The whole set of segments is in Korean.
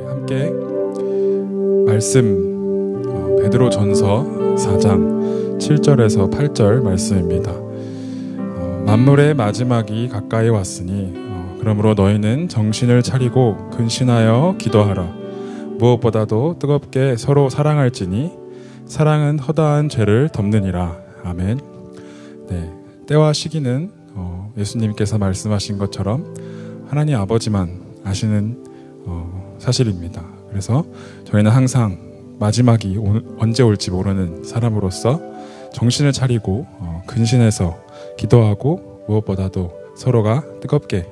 함께 말씀 베드로전서 4장 7절에서 8절 말씀입니다. 만물의 마지막이 가까이 왔으니 그러므로 너희는 정신을 차리고 근신하여 기도하라. 무엇보다도 뜨겁게 서로 사랑할지니 사랑은 허다한 죄를 덮느니라. 아멘. 네, 때와 시기는 예수님께서 말씀하신 것처럼 하나님 아버지만 아시는 사실입니다. 그래서 저희는 항상 마지막이 언제 올지 모르는 사람으로서 정신을 차리고 근신해서 기도하고 무엇보다도 서로가 뜨겁게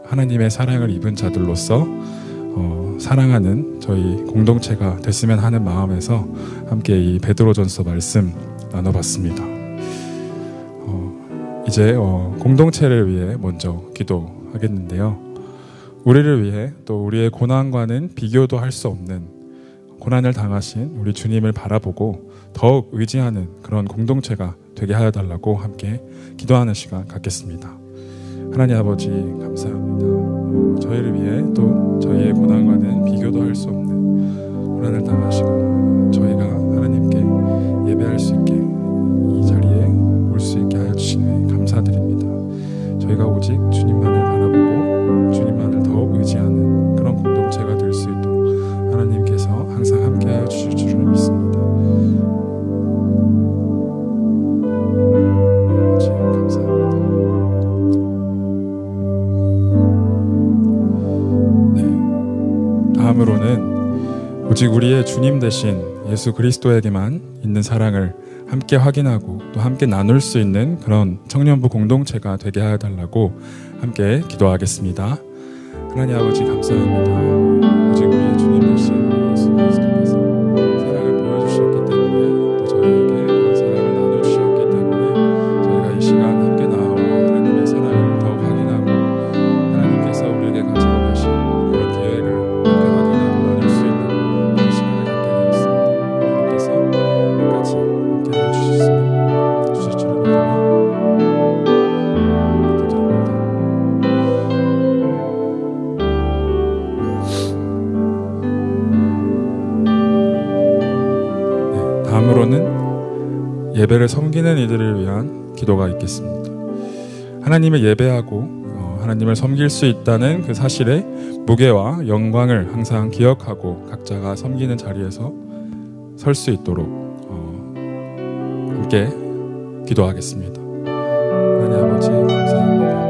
하나님의 사랑을 입은 자들로서 사랑하는 저희 공동체가 됐으면 하는 마음에서 함께 이 베드로전서 말씀 나눠봤습니다. 이제 공동체를 위해 먼저 기도하겠는데요. 우리를 위해 또 우리의 고난과는 비교도 할 수 없는 고난을 당하신 우리 주님을 바라보고 더욱 의지하는 그런 공동체가 되게 하여 달라고 함께 기도하는 시간 갖겠습니다. 하나님 아버지 감사합니다. 저희를 위해 또 저희의 고난과는 비교도 할 수 없는 고난을 당하시고 저희가 하나님께 예배할 수 있게 이 자리에 올 수 있게 하여 주시니 감사드립니다. 저희가 오직 주님만을 바라보고 주님만을 더욱 의지하는 그런 공동체가 될 수 있도록 하나님께서 항상 함께하여 주실 줄을 믿습니다. 아버지 감사합니다. 네, 다음으로는 오직 우리의 주님 되신 예수 그리스도에게만 있는 사랑을 함께 확인하고 또 함께 나눌 수 있는 그런 청년부 공동체가 되게 하여 달라고 함께 기도하겠습니다. 하나님 아버지 감사합니다. 오직 우리의 주님 되신 예수 그리스도께서 사랑을 보여주셨기 때문에 또 저희에게 그런 사랑을 나눠주셨기 때문에 저희가 이 시간 함께 나와 하나님의 사랑을 더욱 확인하고 하나님께서 우리에게 가지고 계신 그런 계획을 함께 확인하고 나눌 수 있는 그런 시간을 갖게 되었습니다. 하나님께서 같이 함께 해주실 줄을 믿으며 다음으로는 예배를 섬기는 이들을 위한 기도가 있겠습니다. 하나님을 예배하고 하나님을 섬길 수 있다는 그 사실의 무게와 영광을 항상 기억하고 각자가 섬기는 자리에서 설 수 있도록 함께 기도하겠습니다. 하나님 아버지 감사합니다.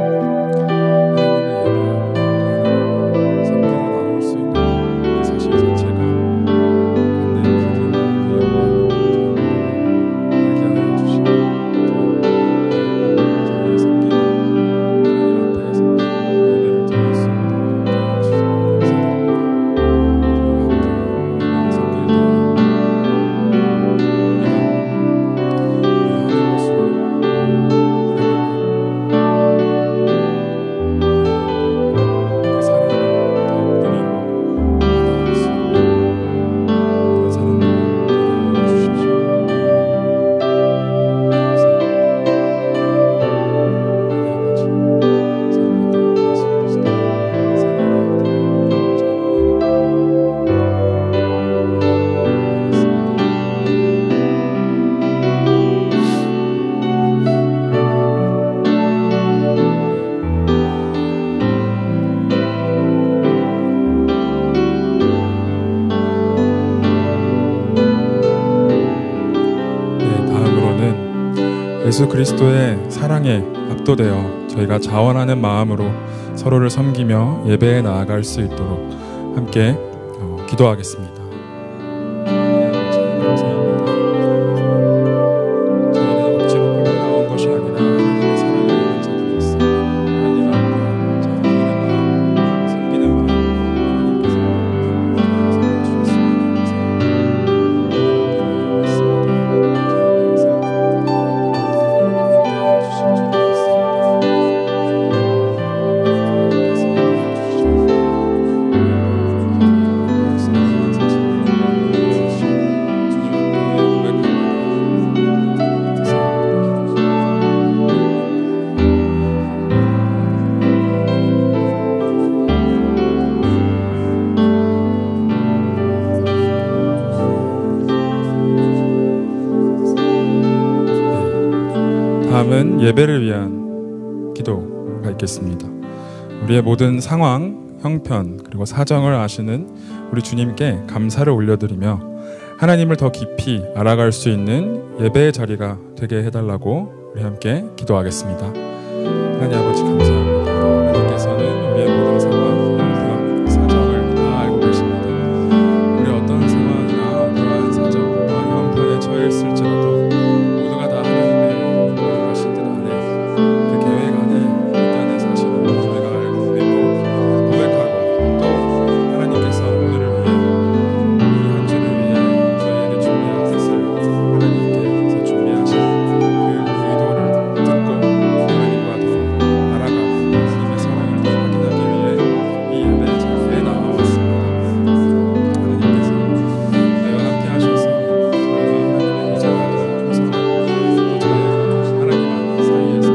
예수 그리스도의 사랑에 압도되어 저희가 자원하는 마음으로 서로를 섬기며 예배에 나아갈 수 있도록 함께 기도하겠습니다. 예배를 위한 기도가 있겠습니다. 우리의 모든 상황, 형편, 그리고 사정을 아시는 우리 주님께 감사를 올려드리며 하나님을 더 깊이 알아갈 수 있는 예배의 자리가 되게 해달라고 우리 함께 기도하겠습니다. 하나님 아버지 감사합니다. 하나님께서는 우리의 모든 상황, 형편, 사정을 다 알고 계십니다. 우리 어떤 상황이나 어떠한 사정과 형편에 처해 있을지라도 모두가 다 하나님의 계획하신 뜻 안에 그 계획 안에 있다는 사실을 저희가 알고 믿고 고백하고 또 하나님께서 오늘을 위해 이 한 주를 위해 저희에게 준비한 뜻을 하나님께서 준비하신 그 의도를 듣고 하나님과 더 알아가고 주님의 사랑을 더 확인하기 위해 이 예배 자리에 나와왔습니다. 하나님께서 저희와 함께 하셔서 저희와 하나님의 의자가 더 풍성하고 또 저희 하나님 안 사이에서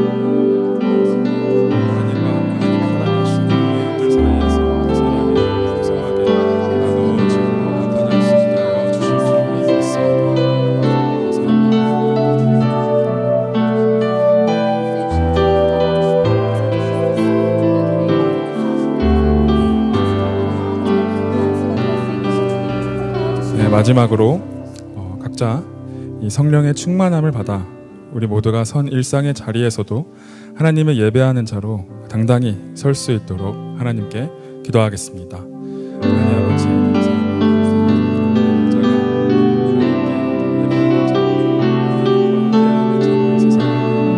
하나님과 하나님이 허락하신 이웃들 사이에서 그 사랑이 풍성하게 나누어지고 나타날 수 있게 하여 주실 줄 믿습니다. 네, 마지막으로 각자 이 성령의 충만함을 받아 우리 모두가 선 일상의 자리에서도 하나님을 예배하는 자로 당당히 설 수 있도록 하나님께 기도하겠습니다. 하나님 아버지 감사합니다. 제가 하나님께 예배하는 자, 하나님과 함께하는 자로 이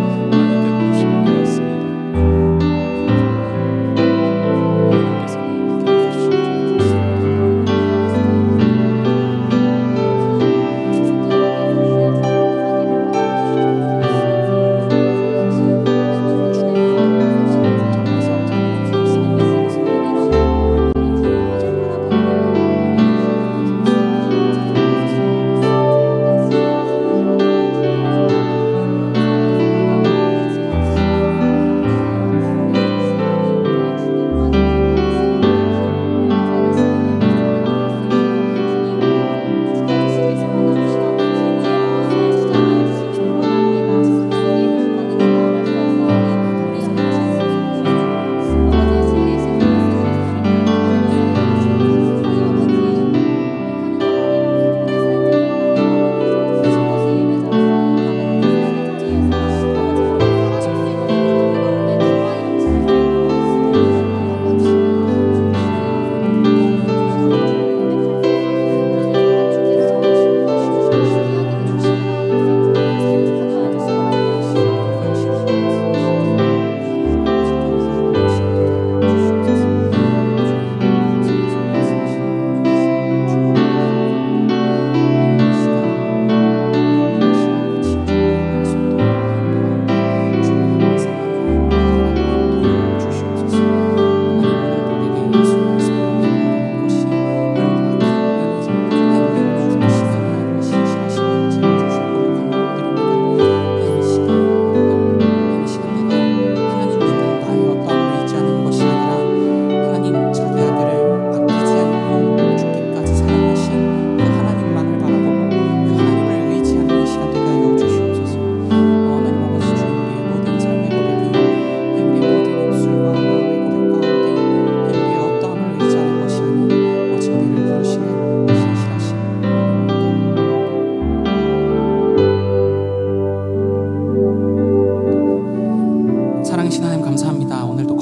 세상에 하나님께 부르심을 받았습니다. 하나님께서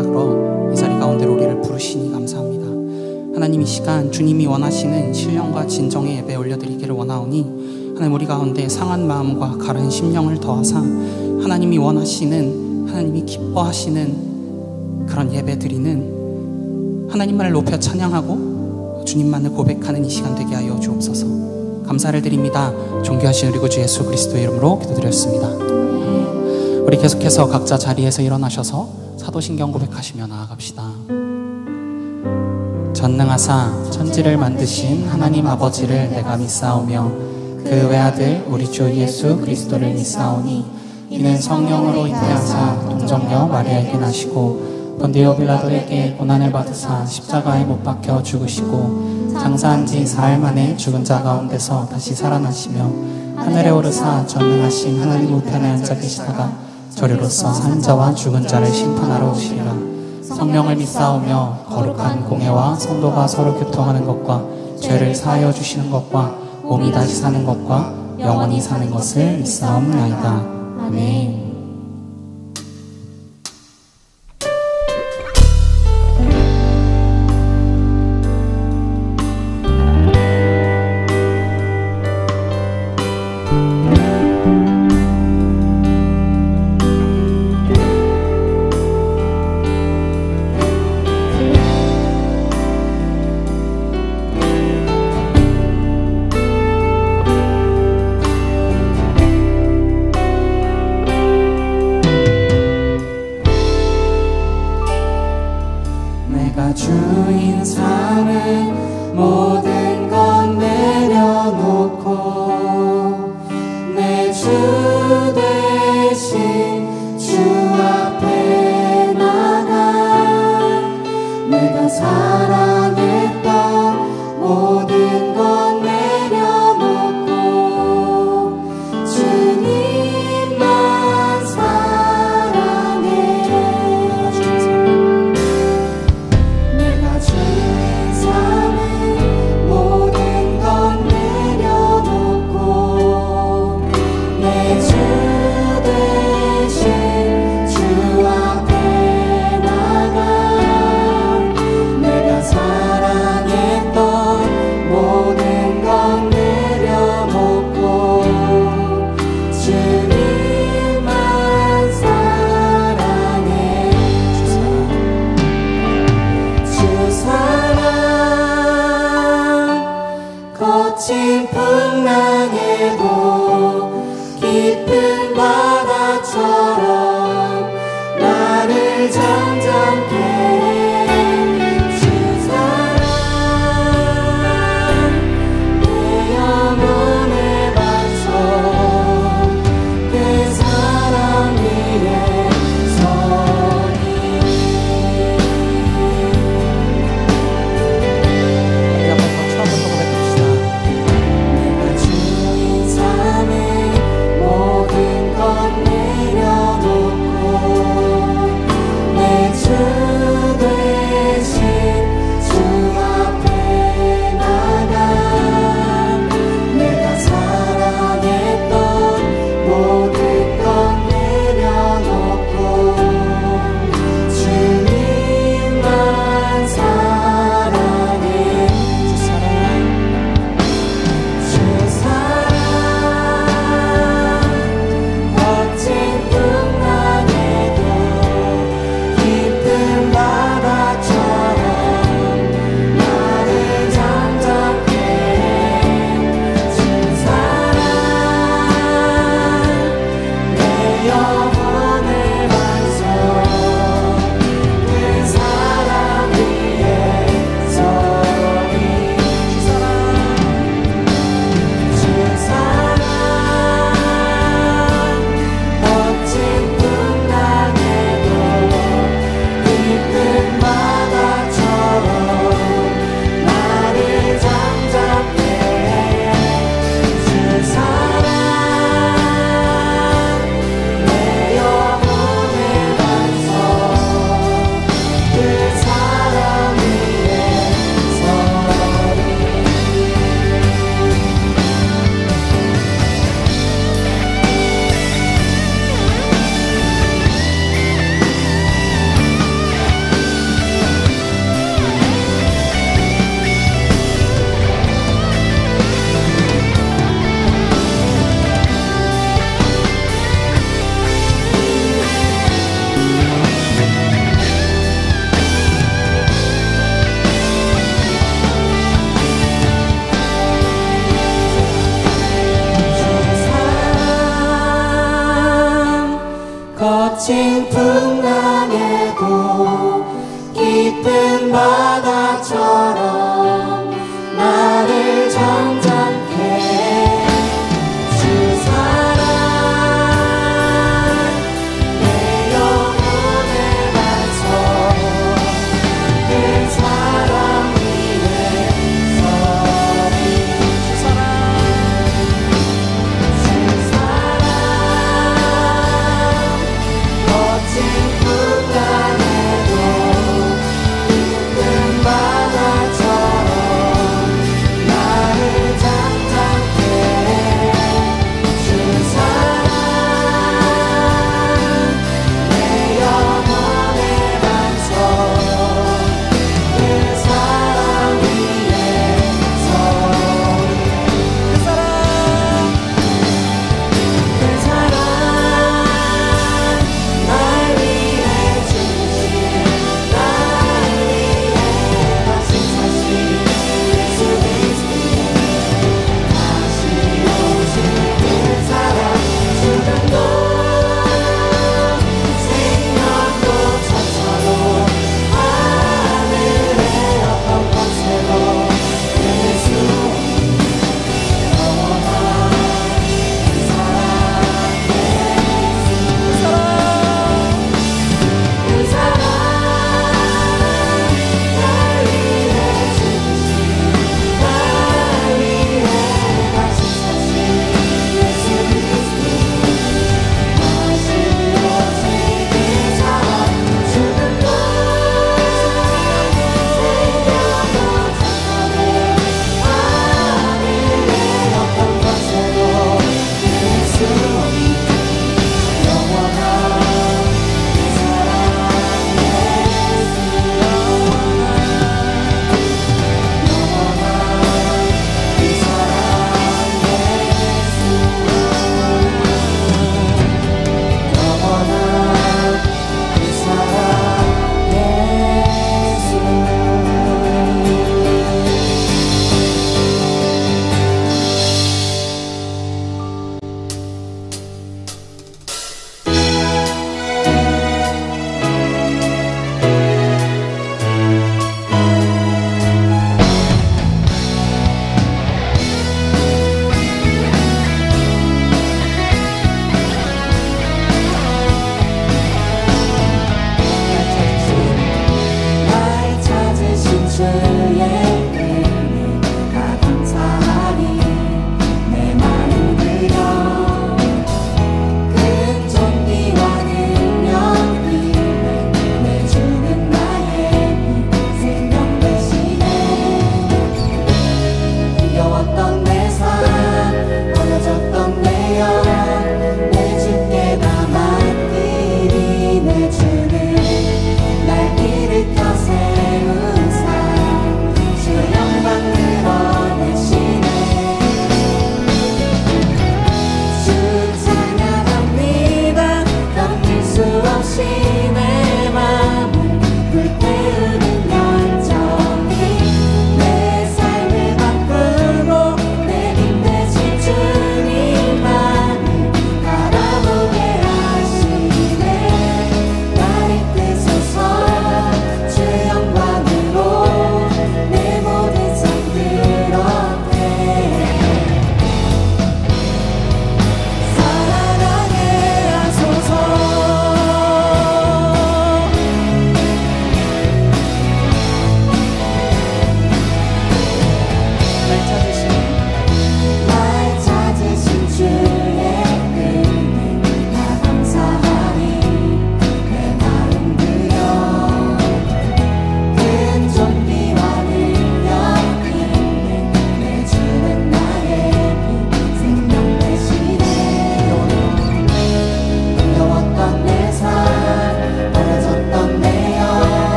함께 해주실 줄 믿습니다. 하나님 이 시간 주님이 원하시는 신령과 진정의 예배 올려드리기를 원하오니 하나님 우리 가운데 상한 마음과 가라앉은 심령을 더하사 하나님이 원하시는 하나님이 기뻐하시는 그런 예배 드리는 하나님만을 높여 찬양하고 주님만을 고백하는 이 시간 되게 하여 주옵소서. 감사를 드립니다. 존귀하신 우리 구주 예수 그리스도의 이름으로 기도드렸습니다. 우리 계속해서 각자 자리에서 일어나셔서 사도신경 고백하시며 나아갑시다. 전능하사 천지를 만드신 하나님 아버지를 내가 믿사오며 그 외아들 우리 주 예수 그리스도를 믿사오니 이는 성령으로 잉태하사 동정녀 마리아에게 나시고 본디오 빌라도에게 고난을 받으사 십자가에 못 박혀 죽으시고 장사한 지 4일 만에 죽은 자 가운데서 다시 살아나시며 하늘에 오르사 전능하신 하나님 우편에 앉아 계시다가 저리로서 산 자와 죽은 자를 심판하러 오시리라. 성령을 믿사오며 거룩한 공회와 성도가 서로 교통하는 것과 죄를 사하여 주시는 것과 몸이 다시 사는 것과 영원히 사는 것을 믿사옵나이다. 아멘. 주인 삼은 모든 건 내려놓고 내 주 대신 주 앞에 나가 내가 사랑했던 모든 건 내려놓고 주님만 사랑해. 거친 풍랑에도 깊은 바다처럼 나를 잠잠케 해. 주 사랑 내 영혼을 바쳐 그 사랑 위에 서리. 거친 풍랑에도 깊은 바다처럼 나를 잠잠케 해. 주 사랑 내 영혼을 바쳐 그 사랑 위에 서리. 주 사랑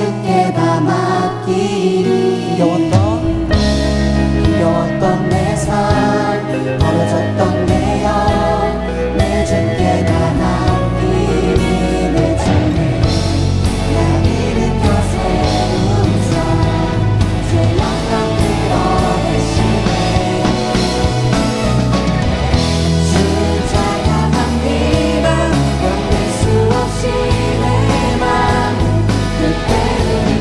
주께 다 맡기리. 힘겨웠던 내 삶, 버려졌던 내 영, 내 주께 다 맡기리. 내 주님 날 일으켜 세운 삶, 제 영광 드러내시네. 주 찬양합니다. 견딜 수 없이 내 맘 그때는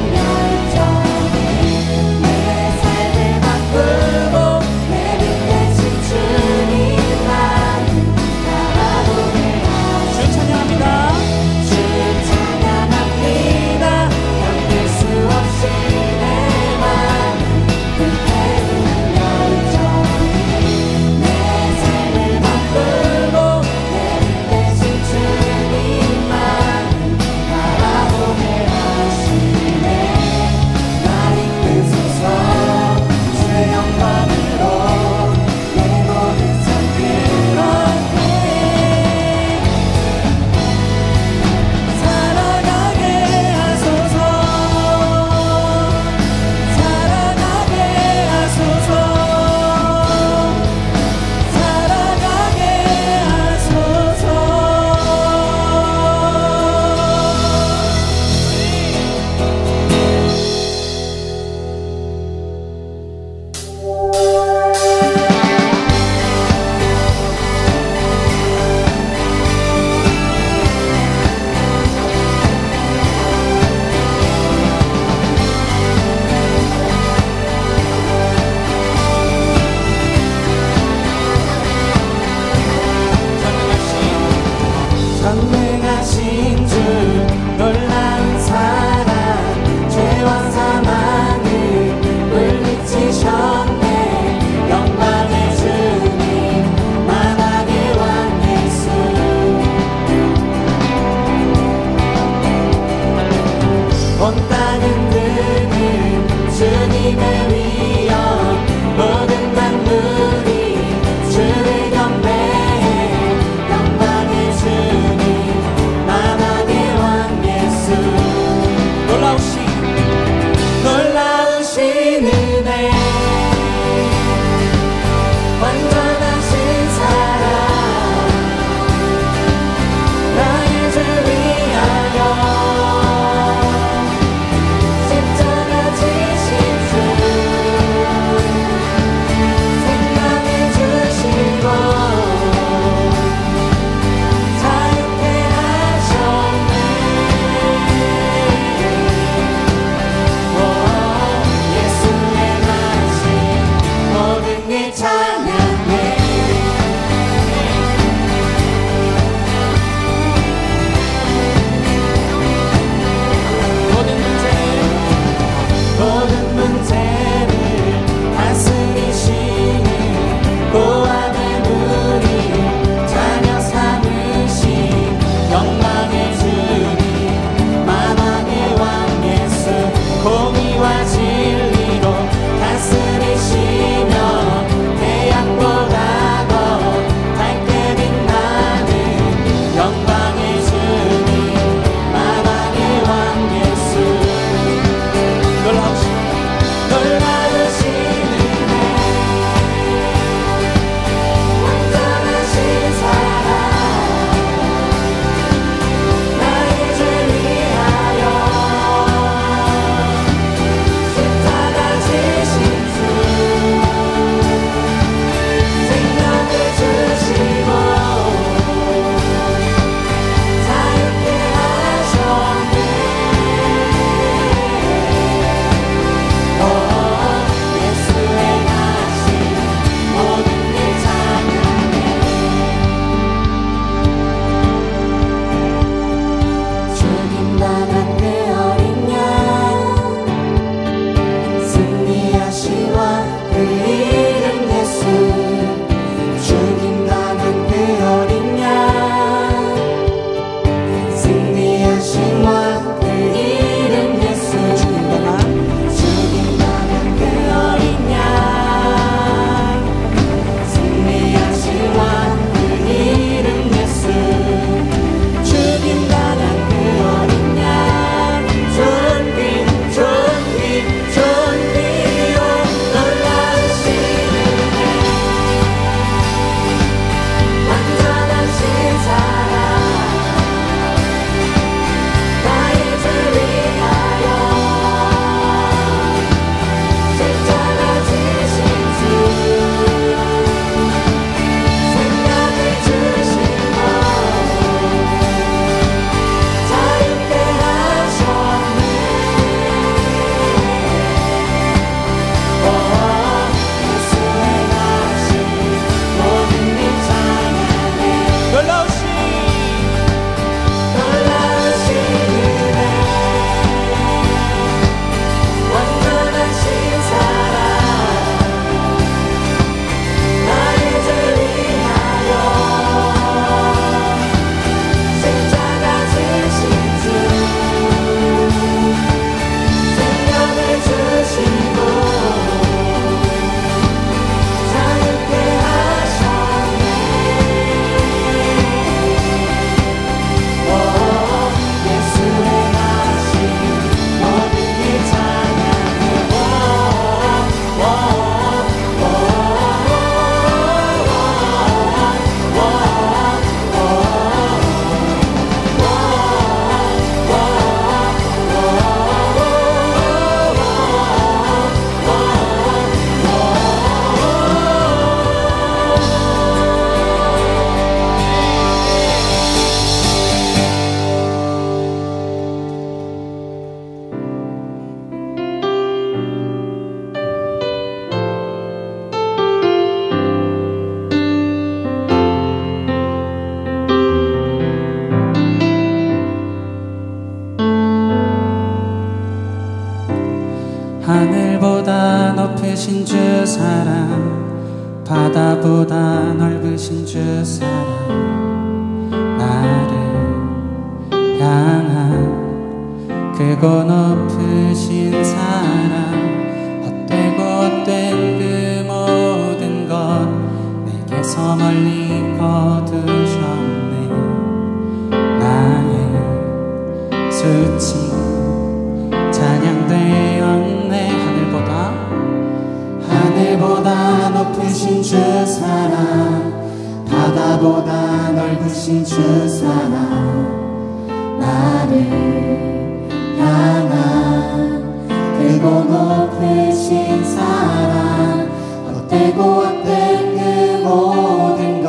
넓으신 주 사랑, 바다보다 넓으신 주 사랑, 나를 향한 크고 높으신 사랑, 헛된 그 모든 것 내게서 멀리 거두셨네. 나의 수치 찬양되었네. 하늘보다 높으신 주 사랑, 바다보다 넓으신 주 사랑, 나를 향한 크고 높으신 사랑, 헛된 그 모든 것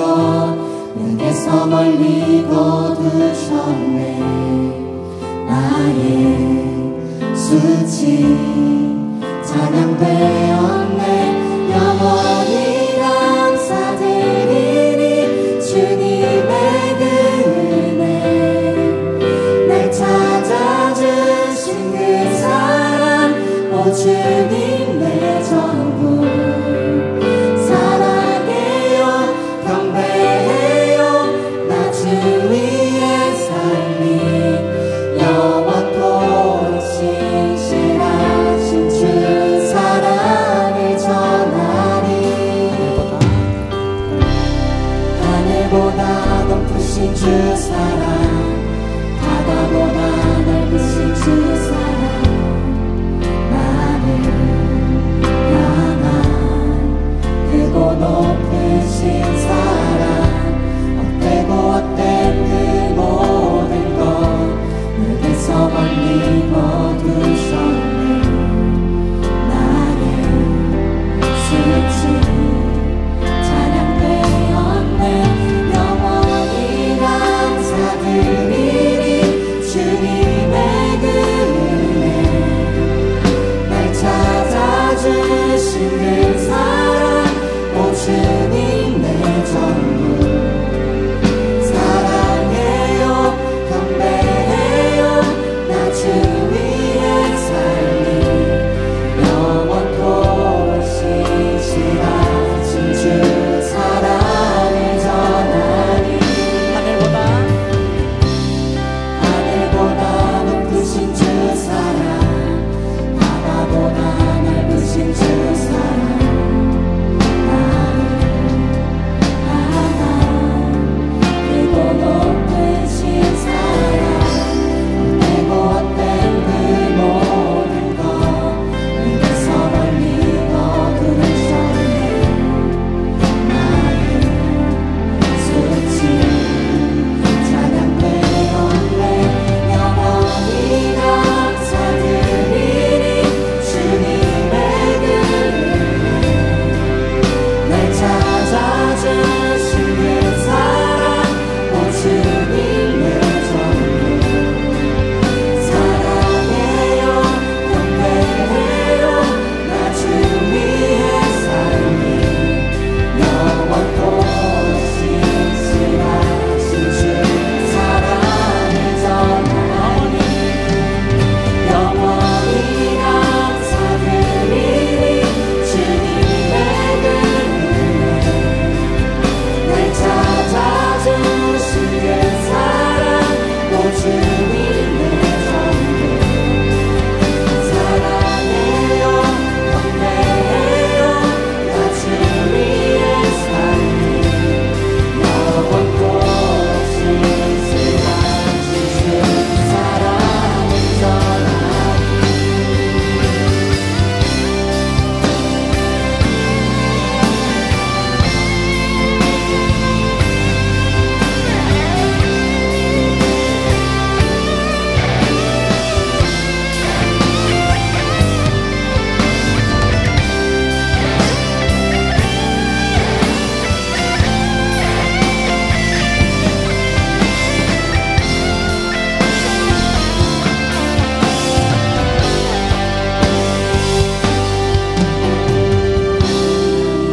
내게서 멀리 거두셨네. 나의 수치 찬양되었네. 영원히 감사드리니 주님의 그 은혜, 날 찾아주신 그 사랑, 오 주님 내 전부. 사랑해요 경배해요 나 주 위에 살리, 영원토록 신실하신 주 사랑을 전하리. 하늘보다 높으신 주 사랑, 바다보다 넓으신 주 사랑, 나를 향한 크고 높으신 사랑, 헛된 그 모든 것 내게서 멀리 거두셨네. 나의 수치 찬양되었네. 영원히 감사드리니 주님의 그 은혜, 날 찾아주신 그 사랑, 오 주님 내 전부. 사랑해요 경배해요 나 주 위에 살리, 영원토록 신실하신 주 사랑을 전하리. 하늘보다 높으신 주 사랑, 바다보다 넓으신 주 사랑, 나를 향한 크고 높으신 사랑, 헛된 그 모든 것 내게서 멀리 거두셨네. 나의 수치 찬양되었네. 영원히 감사드리니 주님의 그 은혜, 날 찾아주신 그 사랑, 오 주님 내 전부. 사랑해요 경배해요 나 주 위에 살리, 영원토록 신실하신 주 사랑을 전하니. 영원히 감사드리니 주님의 그 은혜, 날 찾아주신 그 사랑, 오 주님 내 전부. 사랑해요 경배해요 나 주 위에 살리, 영원토록 신실하신 주 사랑을 전하리.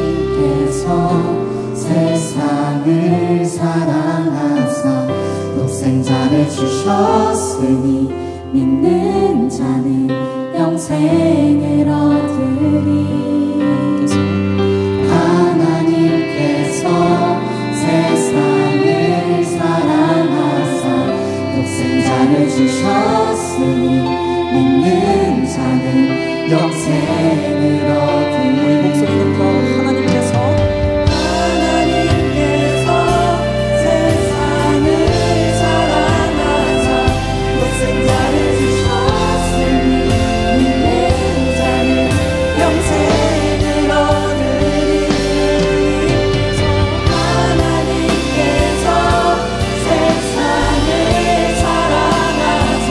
주님께서 세상을 사랑하사 독생자를 주셨으니 믿는 자는 영생을 얻으리. 주셨으니 믿는 자는 영생을 얻으리. 우리 목소리를 들어 하나님께서 세상을 사랑하사 독생자를 주셨으니 믿는 자는 영생을 얻으리. 하나님께서 세상을 사랑하사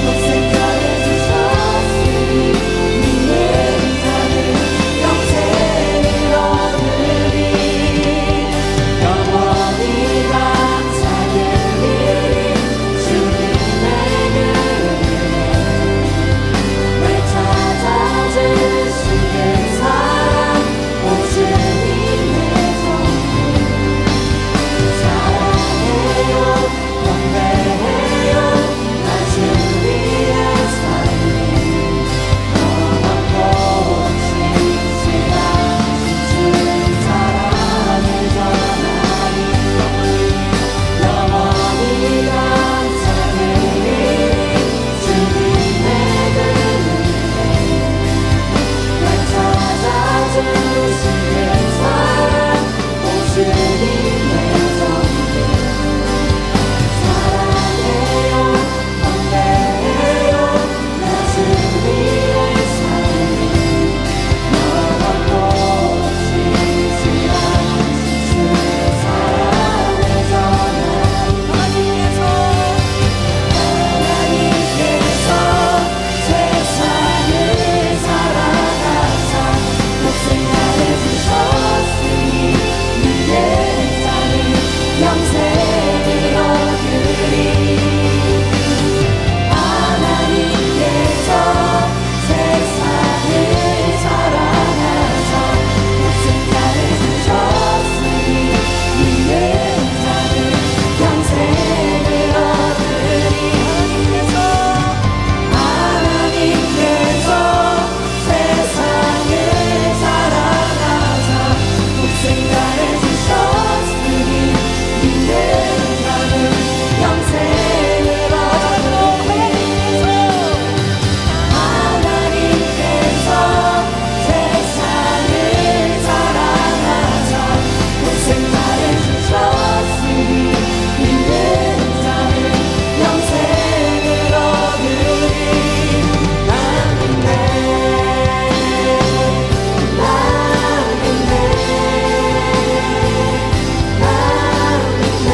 독생자를 주셨으니 믿는 자는 영생을 얻으리. 영원히 감사드리리. 주님의 은혜 날 찾아주시는 사랑 오 주님의 정죄 사랑해요 경배해요 나 주님의 삶이 너무 고치시라 주 사랑을 전하리. 영원히 감사드리리. 주님의 은혜 날 찾아주시는 사랑 오 주님의 정죄 사랑해요 경배해요 나 주님의 삶이 너무 고치시라 주 사랑을 전하리. 하나님께서 세상을 사랑하사 독생자를 주셨으니 믿는 자는 영생을 얻으리. 하나님께서 세상을 사랑하사 독생자를 주셨으니 믿는 자는 영생을 얻으리. 하나님께서 세상을 사랑하사 독생자를 주셨으니 믿는 자는 영생을 얻으리. 하나님께서 세상을 사랑하사 독생자를 주셨으니 믿는 자는 영생을 얻으리. 난 믿네 난 믿네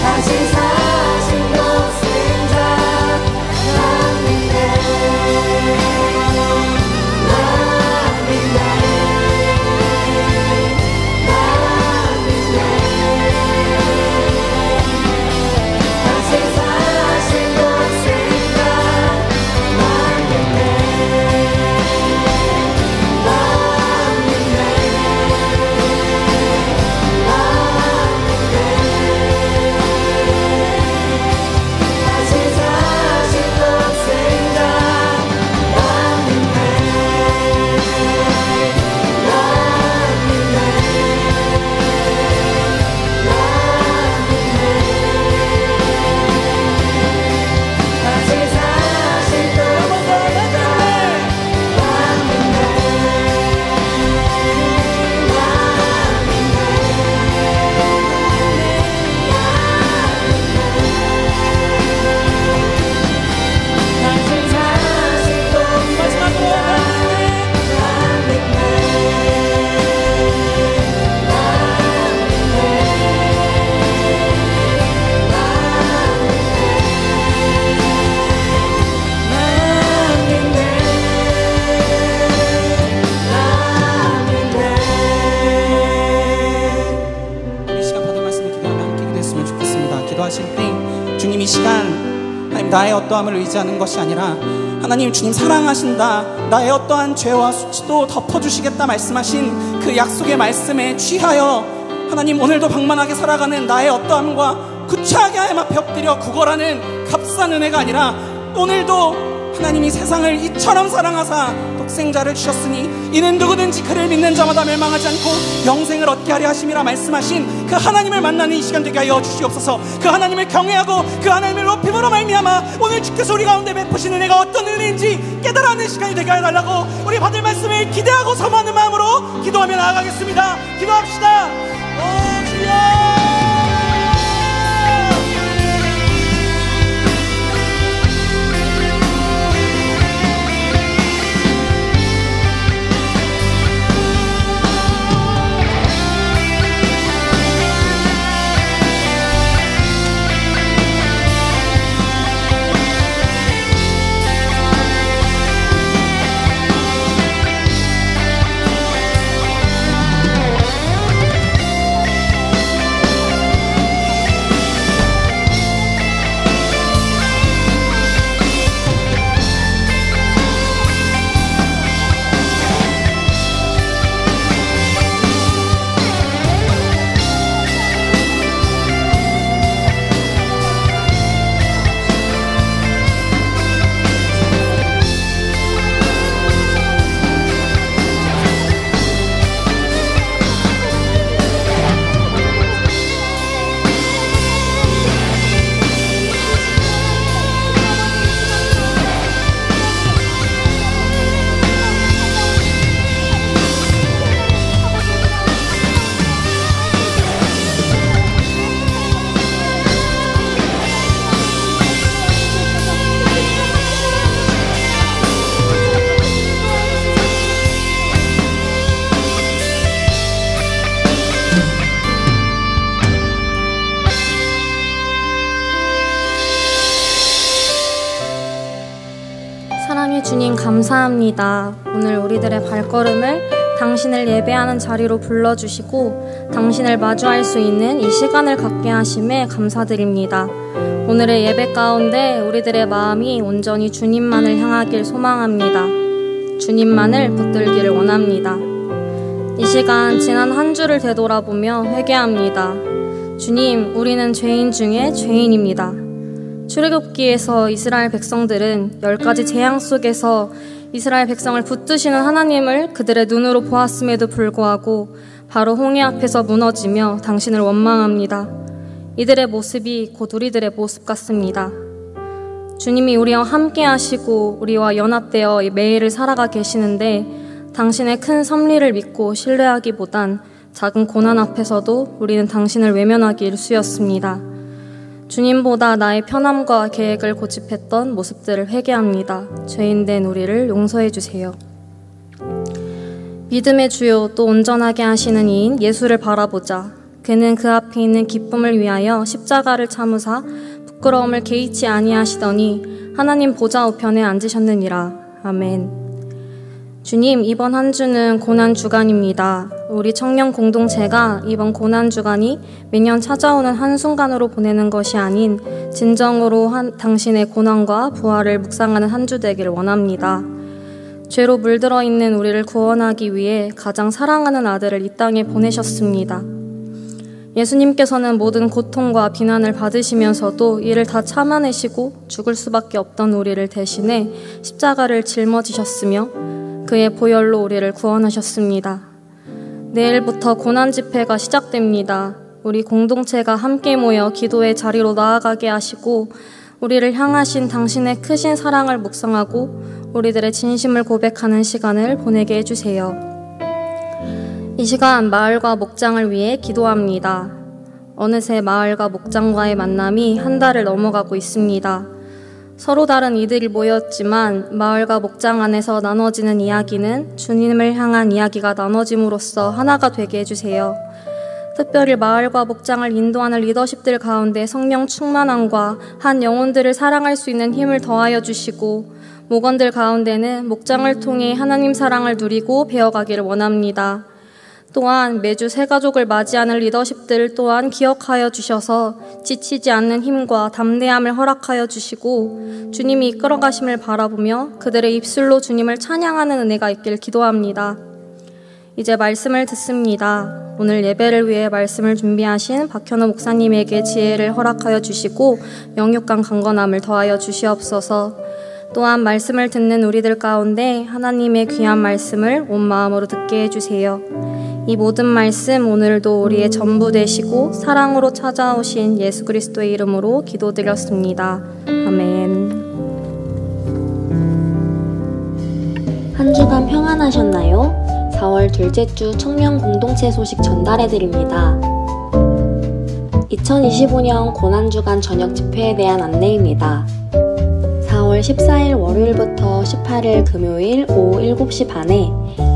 다시 사신 독생자 난 믿네 난 믿네 난 믿네 다시 사신 독생자 난 믿네 난 다시 사신 독생자 난 다시 사신 독생자 우리 시간 받을 말씀을 기도하며 함께 기도했으면 좋겠습니다. 기도하실 때 주님 이 시간 하나님 나의 어떠함을 의지하는 것이 아니라 하나님 주님 사랑하신다 나의 어떠한 죄와 수치도 덮어주시겠다 말씀하신 그 약속의 말씀에 취하여 하나님 오늘도 방만하게 살아가는 나의 어떠함과 구차하게 하여 막 벽들여 구걸하는 값싼 은혜가 아니라 오늘도 하나님이 세상을 이처럼 사랑하사 독생자를 주셨으니 이는 누구든지 그를 믿는 자마다 멸망하지 않고 영생을 얻게 하려 하심이라 말씀하신 그 하나님을 만나는 이 시간 되게 하여 주시옵소서. 그 하나님을 경외하고 그 하나님을 높임으로 말미암아 오늘 주께서 우리 가운데 베푸시는 은혜가 어떤 은혜인지 깨달아내는 시간이 되게 하여 달라고 우리 받을 말씀을 기대하고 사모하는 마음으로 기도하며 나아가겠습니다. 기도합시다. 오 주여. 사랑의 주님 감사합니다. 오늘 우리들의 발걸음을 당신을 예배하는 자리로 불러주시고 당신을 마주할 수 있는 이 시간을 갖게 하심에 감사드립니다. 오늘의 예배 가운데 우리들의 마음이 온전히 주님만을 향하길 소망합니다. 주님만을 붙들기를 원합니다. 이 시간 지난 한 주를 되돌아보며 회개합니다. 주님, 우리는 죄인 중에 죄인입니다. 출애굽기에서 이스라엘 백성들은 10가지 재앙 속에서 이스라엘 백성을 붙드시는 하나님을 그들의 눈으로 보았음에도 불구하고 바로 홍해 앞에서 무너지며 당신을 원망합니다. 이들의 모습이 곧 우리들의 모습 같습니다. 주님이 우리와 함께 하시고 우리와 연합되어 매일을 살아가 계시는데 당신의 큰 섭리를 믿고 신뢰하기보단 작은 고난 앞에서도 우리는 당신을 외면하기 일쑤였습니다. 주님보다 나의 편함과 계획을 고집했던 모습들을 회개합니다. 죄인된 우리를 용서해 주세요. 믿음의 주요 또 온전하게 하시는 이인 예수를 바라보자. 그는 그 앞에 있는 기쁨을 위하여 십자가를 참으사 부끄러움을 개의치 아니하시더니 하나님 보좌 우편에 앉으셨느니라. 아멘. 주님, 이번 한 주는 고난 주간입니다. 우리 청년 공동체가 이번 고난 주간이 매년 찾아오는 한순간으로 보내는 것이 아닌 진정으로 당신의 고난과 부활을 묵상하는 한 주 되기를 원합니다. 죄로 물들어 있는 우리를 구원하기 위해 가장 사랑하는 아들을 이 땅에 보내셨습니다. 예수님께서는 모든 고통과 비난을 받으시면서도 이를 다 참아내시고 죽을 수밖에 없던 우리를 대신해 십자가를 짊어지셨으며 그의 보혈로 우리를 구원하셨습니다. 내일부터 고난 집회가 시작됩니다. 우리 공동체가 함께 모여 기도의 자리로 나아가게 하시고 우리를 향하신 당신의 크신 사랑을 묵상하고 우리들의 진심을 고백하는 시간을 보내게 해주세요. 이 시간 마을과 목장을 위해 기도합니다. 어느새 마을과 목장과의 만남이 한 달을 넘어가고 있습니다. 서로 다른 이들이 모였지만 마을과 목장 안에서 나눠지는 이야기는 주님을 향한 이야기가 나눠짐으로써 하나가 되게 해주세요. 특별히 마을과 목장을 인도하는 리더십들 가운데 성령 충만함과 한 영혼들을 사랑할 수 있는 힘을 더하여 주시고 목원들 가운데는 목장을 통해 하나님 사랑을 누리고 배워가기를 원합니다. 또한 매주 새 가족을 맞이하는 리더십들 또한 기억하여 주셔서 지치지 않는 힘과 담대함을 허락하여 주시고 주님이 이끌어가심을 바라보며 그들의 입술로 주님을 찬양하는 은혜가 있길 기도합니다. 이제 말씀을 듣습니다. 오늘 예배를 위해 말씀을 준비하신 박현우 목사님에게 지혜를 허락하여 주시고 영육간 강건함을 더하여 주시옵소서. 또한 말씀을 듣는 우리들 가운데 하나님의 귀한 말씀을 온 마음으로 듣게 해주세요. 이 모든 말씀 오늘도 우리의 전부 되시고 사랑으로 찾아오신 예수 그리스도의 이름으로 기도드렸습니다. 아멘. 한 주간 평안하셨나요? 4월 둘째 주 청년 공동체 소식 전달해드립니다. 2025년 고난주간 저녁 집회에 대한 안내입니다. 4월 14일 월요일부터 18일 금요일 오후 7시 반에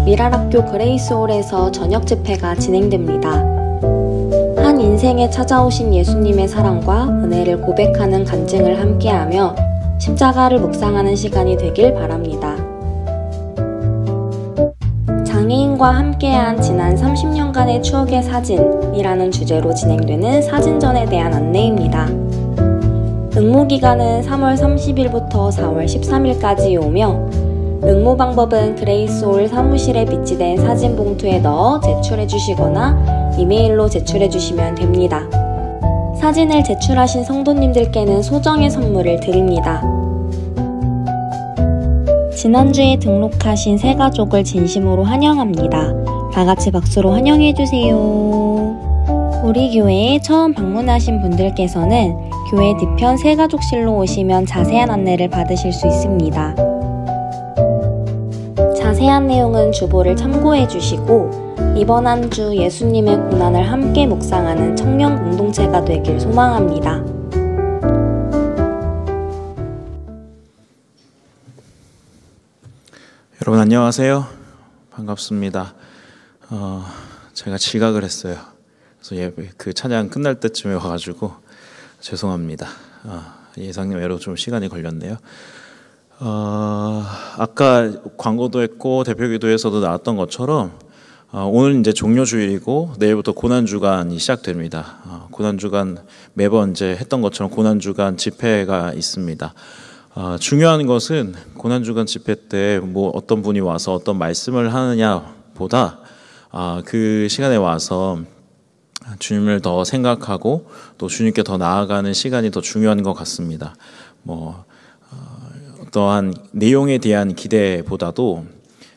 미랄학교 그레이스홀에서 저녁 집회가 진행됩니다. 한 인생에 찾아오신 예수님의 사랑과 은혜를 고백하는 간증을 함께하며 십자가를 묵상하는 시간이 되길 바랍니다. 장애인과 함께한 지난 30년간의 추억의 사진이라는 주제로 진행되는 사진전에 대한 안내입니다. 응모기간은 3월 30일부터 4월 13일까지 오며 응모 방법은 그레이스홀 사무실에 비치된 사진 봉투에 넣어 제출해 주시거나 이메일로 제출해 주시면 됩니다. 사진을 제출하신 성도님들께는 소정의 선물을 드립니다. 지난주에 등록하신 새 가족을 진심으로 환영합니다. 다같이 박수로 환영해주세요. 우리 교회에 처음 방문하신 분들께서는 교회 뒤편 새 가족실로 오시면 자세한 안내를 받으실 수 있습니다. 자세한 내용은 주보를 참고해 주시고 이번 한 주 예수님의 고난을 함께 묵상하는 청년 공동체가 되길 소망합니다. 여러분 안녕하세요. 반갑습니다. 제가 지각을 했어요. 그래서 예배 그 찬양 끝날 때쯤에 와가지고 죄송합니다. 예상외로 좀 시간이 걸렸네요. 아까 광고도 했고 대표기도에서도 나왔던 것처럼 오늘 이제 종료주일이고 내일부터 고난주간이 시작됩니다. 고난주간 매번 이제 했던 것처럼 고난주간 집회가 있습니다. 중요한 것은 고난주간 집회 때 뭐 어떤 분이 와서 어떤 말씀을 하느냐보다 그 시간에 와서 주님을 더 생각하고 또 주님께 더 나아가는 시간이 더 중요한 것 같습니다. 어떠한 내용에 대한 기대보다도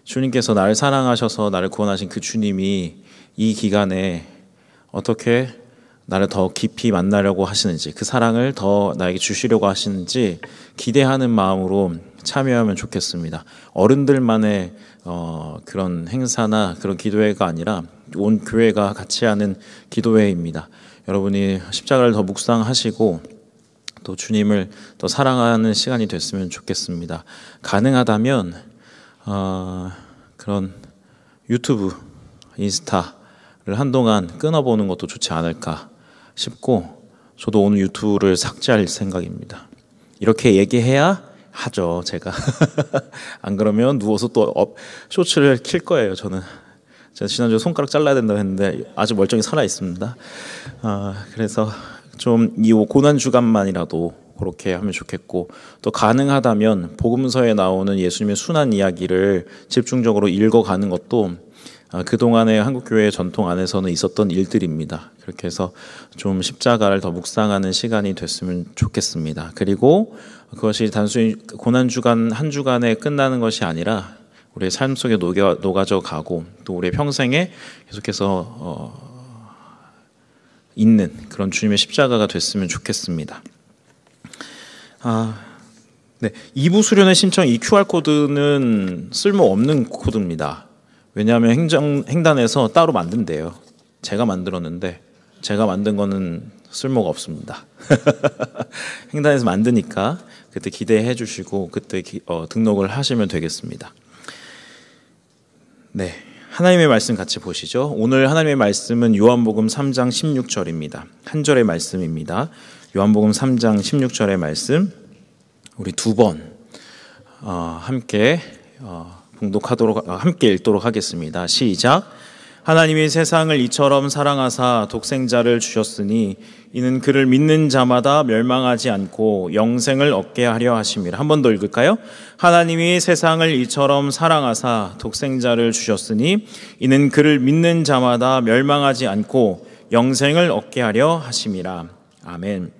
주님께서 나를 사랑하셔서 나를 구원하신 그 주님이 이 기간에 어떻게 나를 더 깊이 만나려고 하시는지, 그 사랑을 더 나에게 주시려고 하시는지 기대하는 마음으로 참여하면 좋겠습니다. 어른들만의 그런 행사나 그런 기도회가 아니라 온 교회가 같이 하는 기도회입니다. 여러분이 십자가를 더 묵상하시고 또 주님을 더 사랑하는 시간이 됐으면 좋겠습니다. 가능하다면 그런 유튜브, 인스타를 한동안 끊어보는 것도 좋지 않을까 싶고, 저도 오늘 유튜브를 삭제할 생각입니다. 이렇게 얘기해야 하죠, 제가. 안 그러면 누워서 또 쇼츠를 킬 거예요, 저는. 제가 지난주에 손가락 잘라야 된다고 했는데 아주 멀쩡히 살아 있습니다. 그래서 좀 이 고난 주간만이라도 그렇게 하면 좋겠고, 또 가능하다면 복음서에 나오는 예수님의 순환 이야기를 집중적으로 읽어가는 것도 그동안의 한국교회의 전통 안에서는 있었던 일들입니다. 그렇게 해서 좀 십자가를 더 묵상하는 시간이 됐으면 좋겠습니다. 그리고 그것이 단순히 고난주간 한 주간에 끝나는 것이 아니라 우리의 삶 속에 녹아져 가고 또 우리의 평생에 계속해서 있는 그런 주님의 십자가가 됐으면 좋겠습니다. 네, 2부 수련회 신청 이 QR코드는 쓸모없는 코드입니다. 왜냐하면 행단에서 따로 만든대요. 제가 만들었는데 제가 만든 거는 쓸모가 없습니다. 행단에서 만드니까 그때 기대해 주시고 그때 등록을 하시면 되겠습니다. 네, 하나님의 말씀 같이 보시죠. 오늘 하나님의 말씀은 요한복음 3장 16절입니다. 한 절의 말씀입니다. 요한복음 3장 16절의 말씀 우리 두 번 함께 함께 읽도록 하겠습니다. 시작. 하나님이 세상을 이처럼 사랑하사 독생자를 주셨으니 이는 그를 믿는 자마다 멸망하지 않고 영생을 얻게 하려 하심이라. 한 번 더 읽을까요? 하나님이 세상을 이처럼 사랑하사 독생자를 주셨으니 이는 그를 믿는 자마다 멸망하지 않고 영생을 얻게 하려 하심이라. 아멘.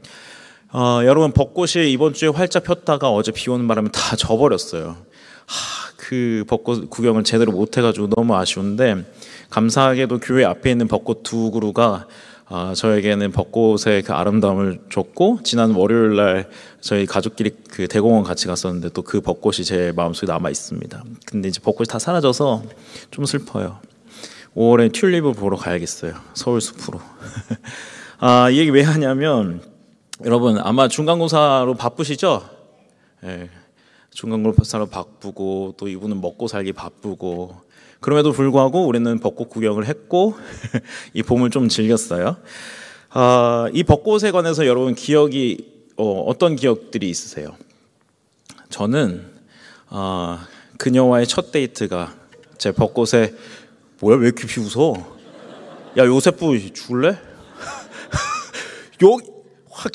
여러분 벚꽃이 이번 주에 활짝 폈다가 어제 비 오는 바람에 다 져버렸어요. 그 벚꽃 구경을 제대로 못해가지고 너무 아쉬운데 감사하게도 교회 앞에 있는 벚꽃 두 그루가 저에게는 벚꽃의 그 아름다움을 줬고 지난 월요일 날 저희 가족끼리 그 대공원 같이 갔었는데 또 그 벚꽃이 제 마음속에 남아 있습니다. 근데 이제 벚꽃이 다 사라져서 좀 슬퍼요. 5월에 튤립을 보러 가야겠어요. 서울 숲으로. 이 얘기 왜 하냐면 여러분 아마 중간고사로 바쁘시죠? 네. 중간고사로 바쁘고 또 이분은 먹고 살기 바쁘고 그럼에도 불구하고 우리는 벚꽃 구경을 했고 이 봄을 좀 즐겼어요. 이 벚꽃에 관해서 여러분 기억이 어떤 기억들이 있으세요? 저는 그녀와의 첫 데이트가 제 벚꽃에 뭐야 왜 이렇게 비웃어? 야 요세프 죽을래? 확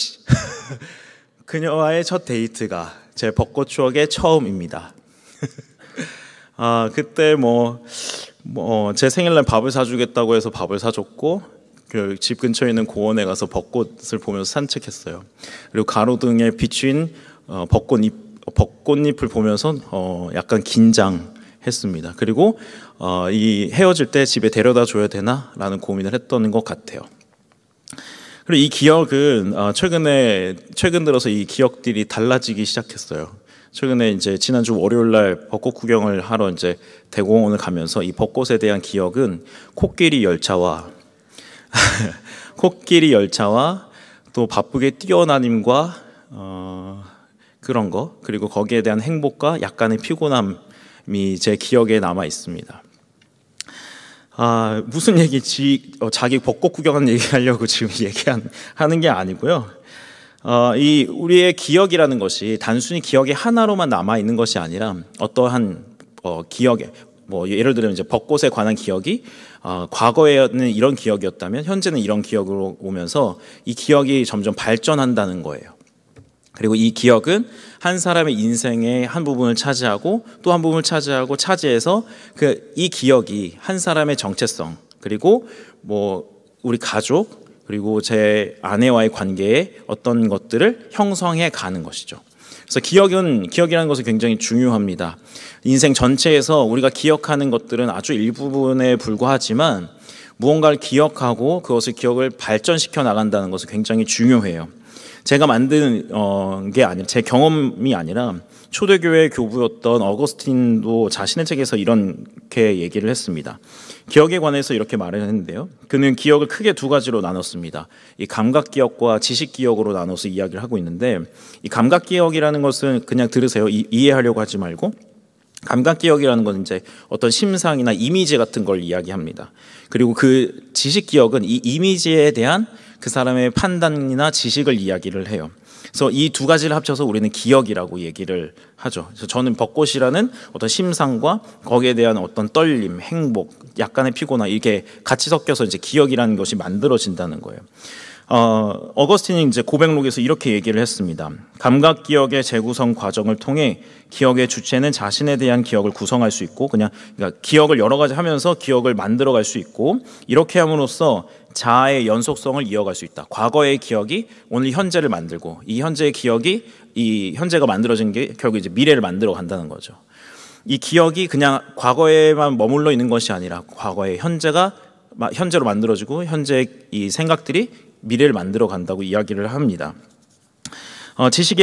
그녀와의 첫 데이트가 제 벚꽃 추억의 처음입니다. 그때 제 생일날 밥을 사주겠다고 해서 밥을 사줬고 그 집 근처에 있는 고원에 가서 벚꽃을 보면서 산책했어요. 그리고 가로등에 비친 벚꽃잎을 보면서 약간 긴장했습니다. 그리고 이 헤어질 때 집에 데려다 줘야 되나라는 고민을 했던 것 같아요. 그리고 이 기억은 최근 들어서 이 기억들이 달라지기 시작했어요. 최근에 이제 지난주 월요일 날 벚꽃 구경을 하러 이제 대공원을 가면서 이 벚꽃에 대한 기억은 코끼리 열차와 또 바쁘게 뛰어다님과 그런 거 그리고 거기에 대한 행복과 약간의 피곤함이 제 기억에 남아 있습니다. 무슨 얘기지? 자기 벚꽃 구경하는 얘기하려고 지금 하는 게 아니고요. 이 우리의 기억이라는 것이 단순히 기억이 하나로만 남아 있는 것이 아니라 어떠한 기억에 예를 들면 이제 벚꽃에 관한 기억이 과거에는 이런 기억이었다면 현재는 이런 기억으로 오면서 이 기억이 점점 발전한다는 거예요. 그리고 이 기억은 한 사람의 인생의 한 부분을 차지하고 또 한 부분을 차지해서 이 기억이 한 사람의 정체성 그리고 우리 가족 그리고 제 아내와의 관계에 어떤 것들을 형성해 가는 것이죠. 그래서 기억이라는 것은 굉장히 중요합니다. 인생 전체에서 우리가 기억하는 것들은 아주 일부분에 불과하지만 무언가를 기억하고 그것을 기억을 발전시켜 나간다는 것은 굉장히 중요해요. 제가 만든 게 아니라 제 경험이 아니라 초대교회 교부였던 어거스틴도 자신의 책에서 이렇게 얘기를 했습니다. 기억에 관해서 이렇게 말을 했는데요. 그는 기억을 크게 두 가지로 나눴습니다. 이 감각기억과 지식기억으로 나눠서 이야기를 하고 있는데 이 감각기억이라는 것은 그냥 들으세요. 이해하려고 하지 말고 감각기억이라는 건 이제 어떤 심상이나 이미지 같은 걸 이야기합니다. 그리고 그 지식기억은 이 이미지에 대한 그 사람의 판단이나 지식을 이야기를 해요. 그래서 이 두 가지를 합쳐서 우리는 기억이라고 얘기를 하죠. 그래서 저는 벚꽃이라는 어떤 심상과 거기에 대한 어떤 떨림, 행복, 약간의 피곤함 이게 같이 섞여서 이제 기억이라는 것이 만들어진다는 거예요. 어거스틴이 이제 고백록에서 이렇게 얘기를 했습니다. 감각 기억의 재구성 과정을 통해 기억의 주체는 자신에 대한 기억을 구성할 수 있고 그러니까 기억을 여러 가지 하면서 기억을 만들어갈 수 있고 이렇게 함으로써 자아의 연속성을 이어갈 수 있다. 과거의 기억이 오늘 현재를 만들고 이 현재의 기억이 이 현재가 만들어진 게 결국 이제 미래를 만들어 간다는 거죠. 이 기억이 그냥 과거에만 머물러 있는 것이 아니라 과거의 현재로 만들어지고 현재의 이 생각들이 미래를 만들어 간다고 이야기를 합니다. 지식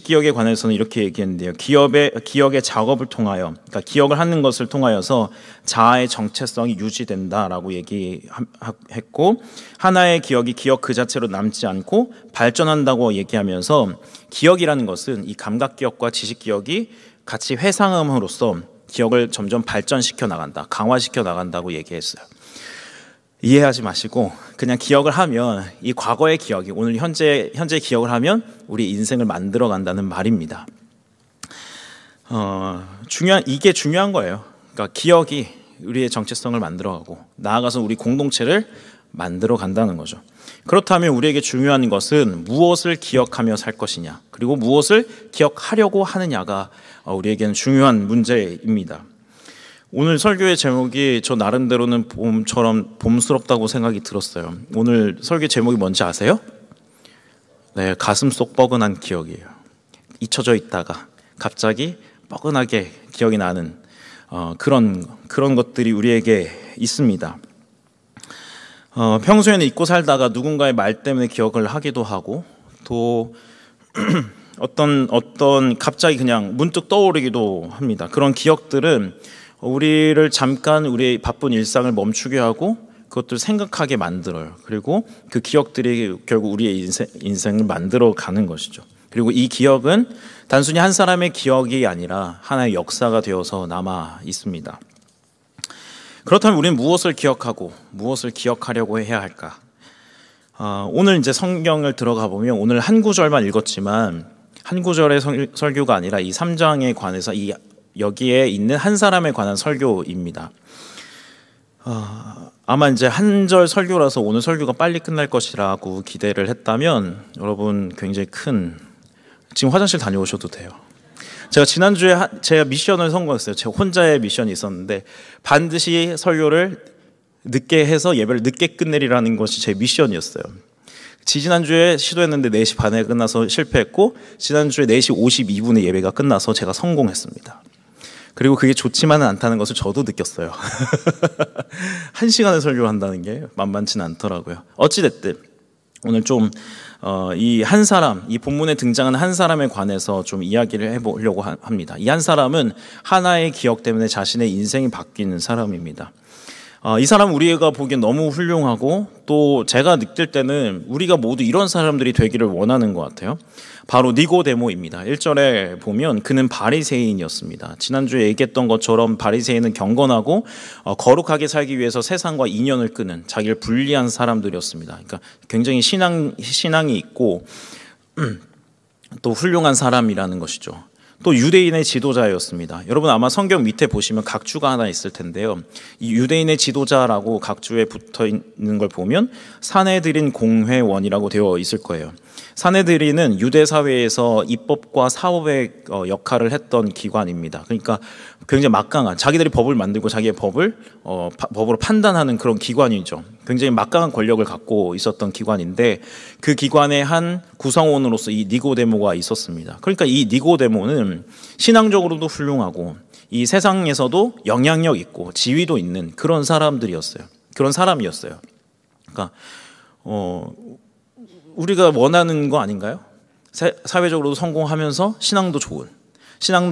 기억에 관해서는 이렇게 얘기했는데요. 기억의 작업을 통하여, 그러니까 기억을 하는 것을 통하여서 자아의 정체성이 유지된다라고 얘기했고, 하나의 기억이 기억 그 자체로 남지 않고 발전한다고 얘기하면서 기억이라는 것은 이 감각 기억과 지식 기억이 같이 회상함으로써 기억을 점점 발전시켜 나간다, 강화시켜 나간다고 얘기했어요. 이해하지 마시고 그냥 기억을 하면 이 과거의 기억이 오늘 현재 기억을 하면 우리 인생을 만들어 간다는 말입니다. 이게 중요한 거예요. 그러니까 기억이 우리의 정체성을 만들어가고 나아가서 우리 공동체를 만들어 간다는 거죠. 그렇다면 우리에게 중요한 것은 무엇을 기억하며 살 것이냐, 그리고 무엇을 기억하려고 하느냐가 우리에게는 중요한 문제입니다. 오늘 설교의 제목이 저 나름대로는 봄처럼 봄스럽다고 생각이 들었어요. 오늘 설교 제목이 뭔지 아세요? 네, 가슴 속 뻐근한 기억이에요. 잊혀져 있다가 갑자기 뻐근하게 기억이 나는 그런 것들이 우리에게 있습니다. 평소에는 잊고 살다가 누군가의 말 때문에 기억을 하기도 하고 또 어떤 갑자기 그냥 문득 떠오르기도 합니다. 그런 기억들은 우리를 잠깐 우리의 바쁜 일상을 멈추게 하고 그것들을 생각하게 만들어요. 그리고 그 기억들이 결국 우리의 인생을 만들어 가는 것이죠. 그리고 이 기억은 단순히 한 사람의 기억이 아니라 하나의 역사가 되어서 남아 있습니다. 그렇다면 우리는 무엇을 기억하고 무엇을 기억하려고 해야 할까? 오늘 이제 성경을 들어가 보면 오늘 한 구절만 읽었지만 한 구절의 설교가 아니라 이 3장에 관해서 여기에 있는 한 사람에 관한 설교입니다. 아마 이제 한 절 설교라서 오늘 설교가 빨리 끝날 것이라고 기대를 했다면 여러분 굉장히 지금 화장실 다녀오셔도 돼요. 제가 지난주에 제가 미션을 성공했어요. 제가 혼자의 미션이 있었는데 반드시 설교를 늦게 해서 예배를 늦게 끝내리라는 것이 제 미션이었어요. 지난주에 시도했는데 4시 반에 끝나서 실패했고 지난주에 4시 52분에 예배가 끝나서 제가 성공했습니다. 그리고 그게 좋지만은 않다는 것을 저도 느꼈어요. 1시간을 설교를 한다는 게 만만치는 않더라고요. 어찌됐든 오늘 좀 이 한 사람, 이 본문에 등장하는 한 사람에 관해서 좀 이야기를 해보려고 합니다. 이 한 사람은 하나의 기억 때문에 자신의 인생이 바뀌는 사람입니다. 이 사람은 우리가 보기엔 너무 훌륭하고 또 제가 느낄 때는 우리가 모두 이런 사람들이 되기를 원하는 것 같아요. 바로 니고데모입니다. 1절에 보면 그는 바리새인이었습니다. 지난주에 얘기했던 것처럼 바리새인은 경건하고 거룩하게 살기 위해서 세상과 인연을 끄는 자기를 분리한 사람들이었습니다. 그러니까 굉장히 신앙이 있고 또 훌륭한 사람이라는 것이죠. 또 유대인의 지도자였습니다. 여러분 아마 성경 밑에 보시면 각주가 하나 있을 텐데요. 이 유대인의 지도자라고 각주에 붙어 있는 걸 보면 산헤드린 공회원이라고 되어 있을 거예요. 산헤드린은 유대 사회에서 입법과 사법의 역할을 했던 기관입니다. 그러니까 굉장히 막강한 자기들이 법을 만들고 자기의 법으로 판단하는 그런 기관이죠. 굉장히 막강한 권력을 갖고 있었던 기관인데 그 기관의 한 구성원으로서 이 니고데모가 있었습니다. 그러니까 이 니고데모는 신앙적으로도 훌륭하고 이 세상에서도 영향력 있고 지위도 있는 그런 사람들이었어요. 그런 사람이었어요. 그러니까 우리가 원하는 거 아닌가요? 사회적으로도 성공하면서 신앙도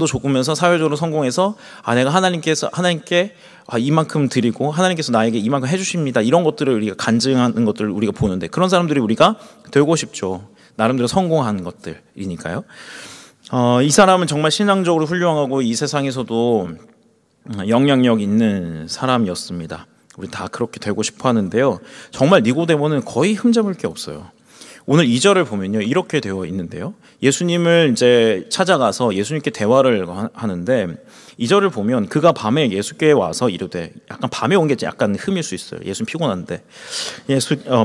좋으면서 사회적으로 성공해서 내가 하나님께 이만큼 드리고 하나님께서 나에게 이만큼 해주십니다. 이런 것들을 우리가 간증하는 것들을 우리가 보는데 그런 사람들이 우리가 되고 싶죠. 나름대로 성공한 것들이니까요. 이 사람은 정말 신앙적으로 훌륭하고 이 세상에서도 영향력 있는 사람이었습니다. 우리 다 그렇게 되고 싶어 하는데요. 정말 니고데모는 거의 흠잡을 게 없어요. 오늘 2절을 보면요. 이렇게 되어 있는데요. 예수님을 이제 찾아가서 예수님께 대화를 하는데 2절을 보면 그가 밤에 예수께 와서 이르되 약간 밤에 온 게 약간 흠일 수 있어요. 예수님 피곤한데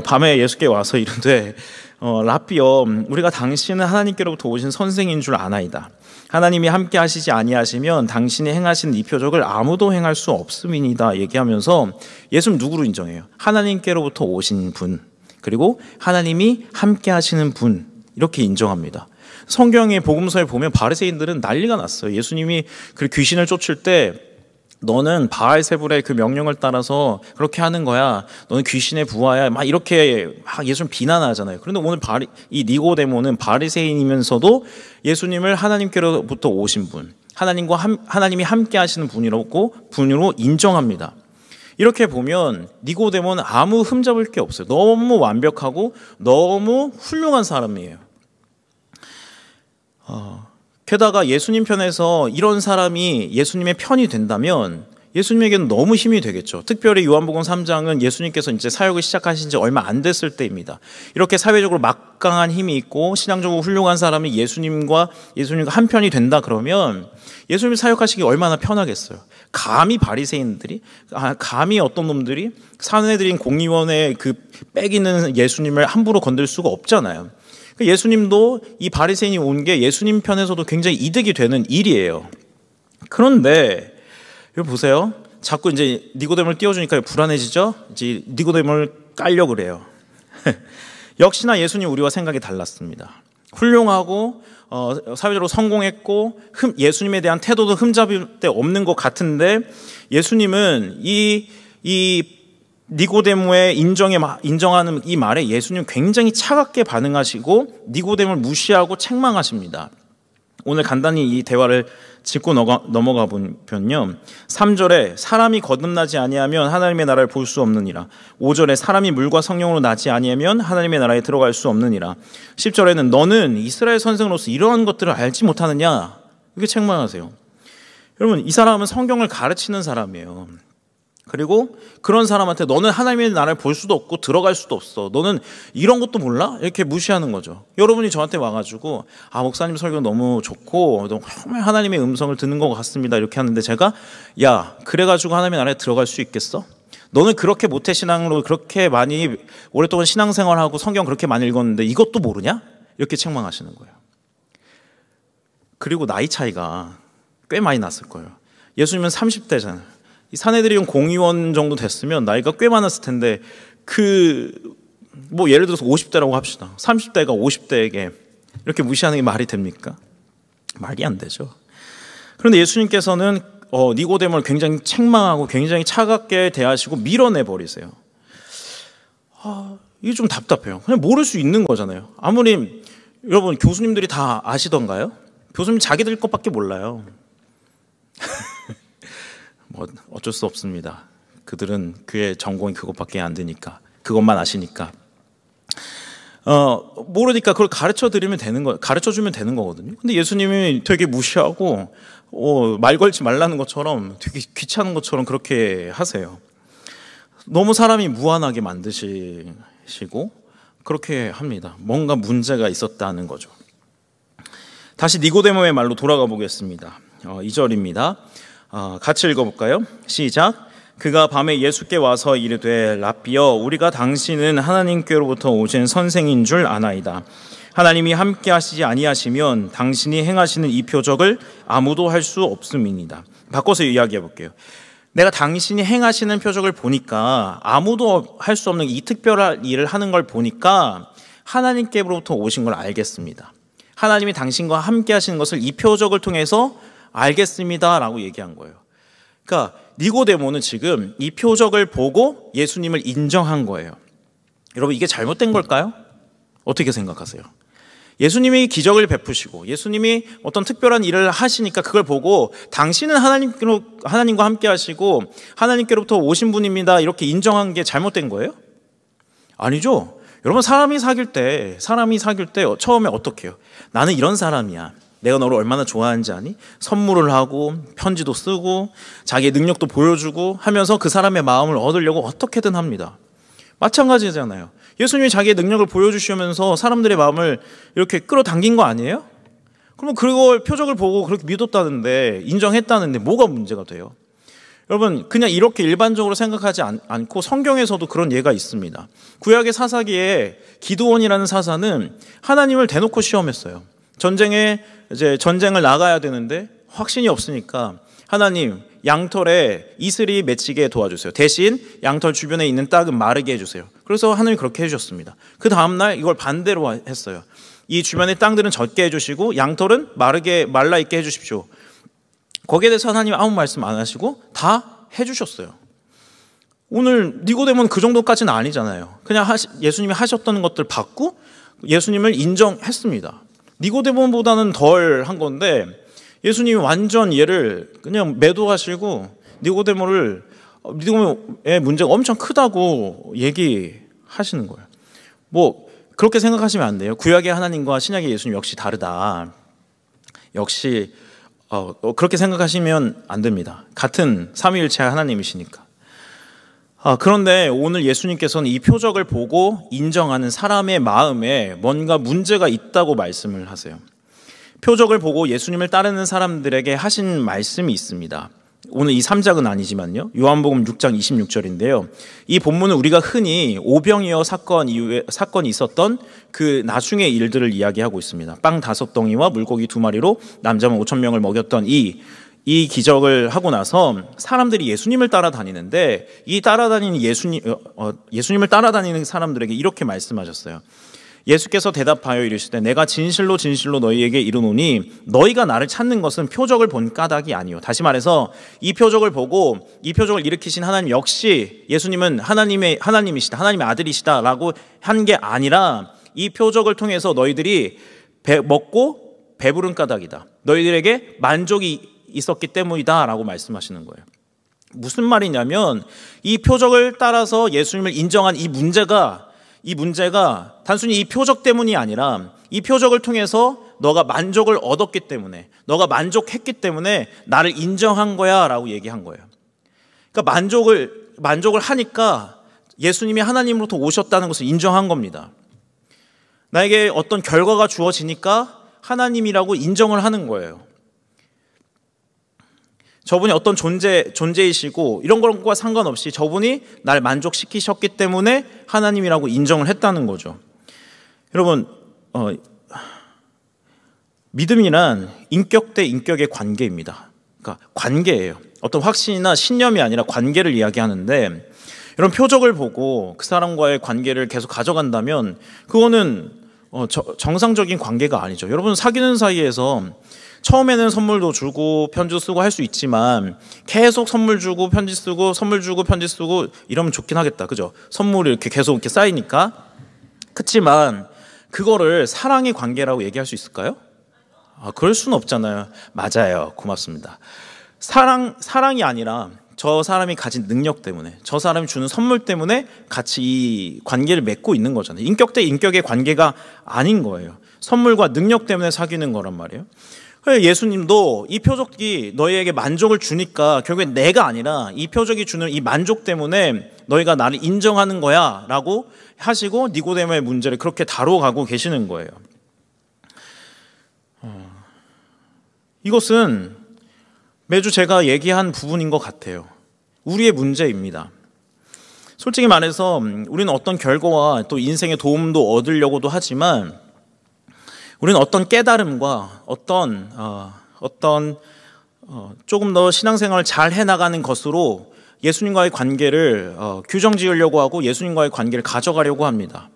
밤에 예수께 와서 이르되 라삐여 우리가 당신은 하나님께로부터 오신 선생인 줄 아나이다. 하나님이 함께 하시지 아니하시면 당신이 행하신 이 표적을 아무도 행할 수 없음이니이다 얘기하면서 예수님 누구로 인정해요? 하나님께로부터 오신 분 그리고 하나님이 함께 하시는 분 이렇게 인정합니다. 성경의 복음서에 보면 바리새인들은 난리가 났어요. 예수님이 그 귀신을 쫓을 때 너는 바알세불의 그 명령을 따라서 그렇게 하는 거야. 너는 귀신의 부하야. 막 이렇게 예수님 비난하잖아요. 그런데 오늘 이 니고데모는 바리새인이면서도 예수님을 하나님께로부터 오신 분, 하나님이 함께 하시는 분으로 인정합니다. 이렇게 보면 니고데모는 아무 흠잡을 게 없어요. 너무 완벽하고 너무 훌륭한 사람이에요. 게다가 예수님 편에서 이런 사람이 예수님의 편이 된다면 예수님에게는 너무 힘이 되겠죠. 특별히 요한복음 3장은 예수님께서 이제 사역을 시작하신 지 얼마 안 됐을 때입니다. 이렇게 사회적으로 막강한 힘이 있고 신앙적으로 훌륭한 사람이 예수님과 한 편이 된다 그러면 예수님을 사역하시기 얼마나 편하겠어요. 감히 바리새인들이 감히 어떤 놈들이 산헤드린 공의원의 그 빼기는 예수님을 함부로 건들 수가 없잖아요. 예수님도 이 바리새인이 온 게 예수님 편에서도 굉장히 이득이 되는 일이에요. 그런데 여기 보세요. 자꾸 이제 니고데모를 띄워주니까 불안해지죠? 이제 니고데모를 깔려고 그래요. 역시나 예수님 우리와 생각이 달랐습니다. 훌륭하고 사회적으로 성공했고 예수님에 대한 태도도 흠잡을 데 없는 것 같은데 예수님은 이 니고데모의 인정하는 이 말에 예수님 굉장히 차갑게 반응하시고 니고데모를 무시하고 책망하십니다. 오늘 간단히 이 대화를 짚고 넘어가 보면요, 3절에 사람이 거듭나지 아니하면 하나님의 나라를 볼 수 없느니라. 5절에 사람이 물과 성령으로 나지 아니하면 하나님의 나라에 들어갈 수 없느니라. 10절에는 너는 이스라엘 선생으로서 이러한 것들을 알지 못하느냐, 이렇게 책망하세요. 여러분, 이 사람은 성경을 가르치는 사람이에요. 그리고 그런 사람한테 너는 하나님의 나라를 볼 수도 없고 들어갈 수도 없어, 너는 이런 것도 몰라? 이렇게 무시하는 거죠. 여러분이 저한테 와가지고 목사님 설교 너무 좋고 정말 하나님의 음성을 듣는 것 같습니다, 이렇게 하는데 제가 야, 그래가지고 하나님의 나라에 들어갈 수 있겠어? 너는 그렇게 모태신앙으로 그렇게 많이 오랫동안 신앙생활하고 성경 그렇게 많이 읽었는데 이것도 모르냐? 이렇게 책망하시는 거예요. 그리고 나이 차이가 꽤 많이 났을 거예요. 예수님은 30대잖아요. 이 사내들이온 공의원 정도 됐으면 나이가 꽤 많았을 텐데 뭐 예를 들어서 50대라고 합시다. 30대가 50대에게 이렇게 무시하는 게 말이 됩니까? 말이 안 되죠. 그런데 예수님께서는 니고데모를 굉장히 책망하고 굉장히 차갑게 대하시고 밀어내 버리세요. 이게 좀 답답해요. 그냥 모를 수 있는 거잖아요. 아무리 여러분 교수님들이 다 아시던가요? 교수님 자기들 것밖에 몰라요. 뭐 어쩔 수 없습니다. 그들은 그의 전공이 그것밖에 안 되니까, 그것만 아시니까. 모르니까 그걸 가르쳐 주면 되는 거거든요. 근데 예수님이 되게 무시하고 말 걸지 말라는 것처럼 되게 귀찮은 것처럼 그렇게 하세요. 너무 사람이 무안하게 만드시고 그렇게 합니다. 뭔가 문제가 있었다는 거죠. 다시 니고데모의 말로 돌아가 보겠습니다. 2절입니다. 같이 읽어볼까요? 시작. 그가 밤에 예수께 와서 이르되 랍비여, 우리가 당신은 하나님께로부터 오신 선생인 줄 아나이다. 하나님이 함께 하시지 아니하시면 당신이 행하시는 이 표적을 아무도 할 수 없음이니이다. 바꿔서 이야기해 볼게요. 내가 당신이 행하시는 표적을 보니까, 아무도 할 수 없는 이 특별한 일을 하는 걸 보니까 하나님께로부터 오신 걸 알겠습니다. 하나님이 당신과 함께 하시는 것을 이 표적을 통해서 알겠습니다 라고 얘기한 거예요. 그러니까 니고데모는 지금 이 표적을 보고 예수님을 인정한 거예요. 여러분, 이게 잘못된 걸까요? 어떻게 생각하세요? 예수님이 기적을 베푸시고 예수님이 어떤 특별한 일을 하시니까 그걸 보고 당신은 하나님과 함께 하시고 하나님께로부터 오신 분입니다, 이렇게 인정한 게 잘못된 거예요? 아니죠. 여러분, 사람이 사귈 때 처음에 어떻게 해요? 나는 이런 사람이야, 내가 너를 얼마나 좋아하는지 아니? 선물을 하고 편지도 쓰고 자기의 능력도 보여주고 하면서 그 사람의 마음을 얻으려고 어떻게든 합니다. 마찬가지잖아요. 예수님이 자기의 능력을 보여주시면서 사람들의 마음을 이렇게 끌어당긴 거 아니에요? 그러면 그걸 표적을 보고 그렇게 믿었다는데, 인정했다는데 뭐가 문제가 돼요? 여러분, 그냥 이렇게 일반적으로 생각하지 않고 성경에서도 그런 예가 있습니다. 구약의 사사기에 기드온이라는 사사는 하나님을 대놓고 시험했어요. 전쟁을 나가야 되는데 확신이 없으니까 하나님, 양털에 이슬이 맺히게 도와주세요. 대신 양털 주변에 있는 땅은 마르게 해주세요. 그래서 하나님이 그렇게 해주셨습니다. 그 다음날 이걸 반대로 했어요. 이 주변의 땅들은 젖게 해주시고 양털은 말라 있게 해주십시오. 거기에 대해서 하나님이 아무 말씀 안 하시고 다 해주셨어요. 오늘 니고데모는 그 정도까지는 아니잖아요. 그냥 예수님이 하셨던 것들 받고 예수님을 인정했습니다. 니고데모보다는 덜 한 건데 예수님이 완전 얘를 그냥 매도하시고 니고데모의 문제가 엄청 크다고 얘기하시는 거예요. 뭐 그렇게 생각하시면 안 돼요. 구약의 하나님과 신약의 예수님 역시 다르다. 역시 그렇게 생각하시면 안 됩니다. 같은 삼위일체 하나님이시니까. 그런데 오늘 예수님께서는 이 표적을 보고 인정하는 사람의 마음에 뭔가 문제가 있다고 말씀을 하세요. 표적을 보고 예수님을 따르는 사람들에게 하신 말씀이 있습니다. 오늘 이 3장은 아니지만요, 요한복음 6장 26절인데요. 이 본문은 우리가 흔히 오병이어 사건이 있었던 그 나중의 일들을 이야기하고 있습니다. 빵 5덩이와 물고기 2마리로 남자만 5,000명을 먹였던 이 이 기적을 하고 나서 사람들이 예수님을 따라다니는데 이 따라다니는 예수님을 따라다니는 사람들에게 이렇게 말씀하셨어요. 예수께서 대답하여 이르시되 내가 진실로 진실로 너희에게 이르노니 너희가 나를 찾는 것은 표적을 본 까닭이 아니요. 다시 말해서 이 표적을 보고 이 표적을 일으키신 하나님 역시 예수님은 하나님이시다, 하나님의 아들이시다라고 한 게 아니라 이 표적을 통해서 너희들이 먹고 배부른 까닭이다. 너희들에게 만족이 있었기 때문이다 라고 말씀하시는 거예요. 무슨 말이냐면 이 표적을 따라서 예수님을 인정한 이 문제가 단순히 이 표적 때문이 아니라 이 표적을 통해서 너가 만족을 얻었기 때문에, 너가 만족했기 때문에 나를 인정한 거야 라고 얘기한 거예요. 그러니까 만족을 하니까 예수님이 하나님으로부터 오셨다는 것을 인정한 겁니다. 나에게 어떤 결과가 주어지니까 하나님이라고 인정을 하는 거예요. 저분이 어떤 존재이시고 이런 것과 상관없이 저분이 날 만족시키셨기 때문에 하나님이라고 인정을 했다는 거죠. 여러분, 믿음이란 인격 대 인격의 관계입니다. 그러니까 관계예요. 어떤 확신이나 신념이 아니라 관계를 이야기하는데, 이런 표적을 보고 그 사람과의 관계를 계속 가져간다면 그거는 정상적인 관계가 아니죠. 여러분, 사귀는 사이에서 처음에는 선물도 주고 편지 쓰고 할 수 있지만 계속 선물 주고 편지 쓰고 선물 주고 편지 쓰고 이러면 좋긴 하겠다, 그죠? 선물이 이렇게 계속 이렇게 쌓이니까. 그렇지만 그거를 사랑의 관계라고 얘기할 수 있을까요? 그럴 수는 없잖아요. 맞아요, 고맙습니다. 사랑이 아니라 저 사람이 가진 능력 때문에, 저 사람이 주는 선물 때문에 같이 이 관계를 맺고 있는 거잖아요. 인격 대 인격의 관계가 아닌 거예요. 선물과 능력 때문에 사귀는 거란 말이에요. 예수님도 이 표적이 너희에게 만족을 주니까 결국엔 내가 아니라 이 표적이 주는 이 만족 때문에 너희가 나를 인정하는 거야 라고 하시고 니고데모의 문제를 그렇게 다뤄가고 계시는 거예요. 이것은 매주 제가 얘기한 부분인 것 같아요. 우리의 문제입니다. 솔직히 말해서 우리는 어떤 결과와 또 인생의 도움도 얻으려고도 하지만 우리는 어떤 깨달음과 어떤 조금 더 신앙생활을 잘 해나가는 것으로 예수님과의 관계를 규정 지으려고 하고 예수님과의 관계를 가져가려고 합니다.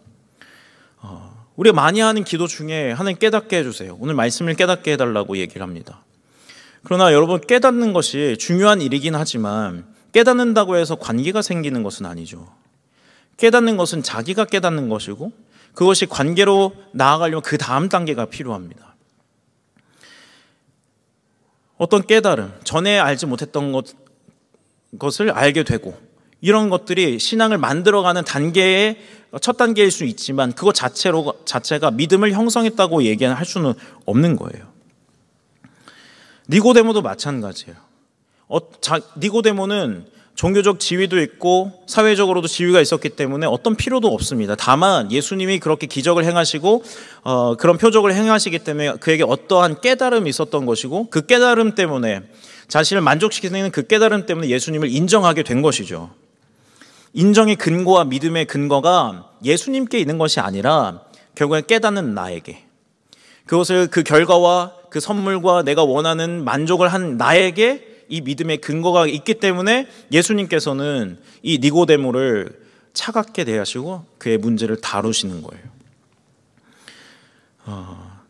우리가 많이 하는 기도 중에 하나님 깨닫게 해주세요. 오늘 말씀을 깨닫게 해달라고 얘기를 합니다. 그러나 여러분, 깨닫는 것이 중요한 일이긴 하지만 깨닫는다고 해서 관계가 생기는 것은 아니죠. 깨닫는 것은 자기가 깨닫는 것이고 그것이 관계로 나아가려면 그 다음 단계가 필요합니다. 어떤 깨달음, 전에 알지 못했던 것을 알게 되고 이런 것들이 신앙을 만들어가는 단계의 첫 단계일 수 있지만 그것 자체가 믿음을 형성했다고 얘기할 수는 없는 거예요. 니고데모도 마찬가지예요. 니고데모는 종교적 지위도 있고 사회적으로도 지위가 있었기 때문에 어떤 필요도 없습니다. 다만 예수님이 그렇게 기적을 행하시고 그런 표적을 행하시기 때문에 그에게 어떠한 깨달음이 있었던 것이고 그 깨달음 때문에, 자신을 만족시키는 그 깨달음 때문에 예수님을 인정하게 된 것이죠. 인정의 근거와 믿음의 근거가 예수님께 있는 것이 아니라 결국엔 깨닫는 나에게, 그것을 그 결과와 그 선물과 내가 원하는 만족을 한 나에게 이 믿음의 근거가 있기 때문에 예수님께서는 이 니고데모를 차갑게 대하시고 그의 문제를 다루시는 거예요.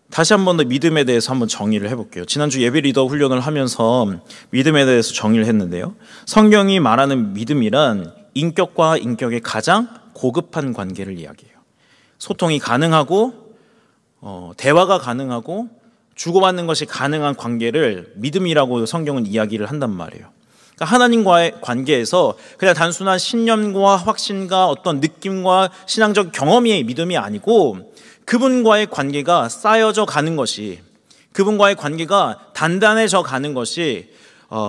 다시 한 번 더 믿음에 대해서 한번 정의를 해볼게요. 지난주 예배 리더 훈련을 하면서 믿음에 대해서 정의를 했는데요. 성경이 말하는 믿음이란 인격과 인격의 가장 고급한 관계를 이야기해요. 소통이 가능하고 대화가 가능하고 주고받는 것이 가능한 관계를 믿음이라고 성경은 이야기를 한단 말이에요. 그러니까 하나님과의 관계에서 그냥 단순한 신념과 확신과 어떤 느낌과 신앙적 경험이 믿음이 아니고 그분과의 관계가 쌓여져 가는 것이, 그분과의 관계가 단단해져 가는 것이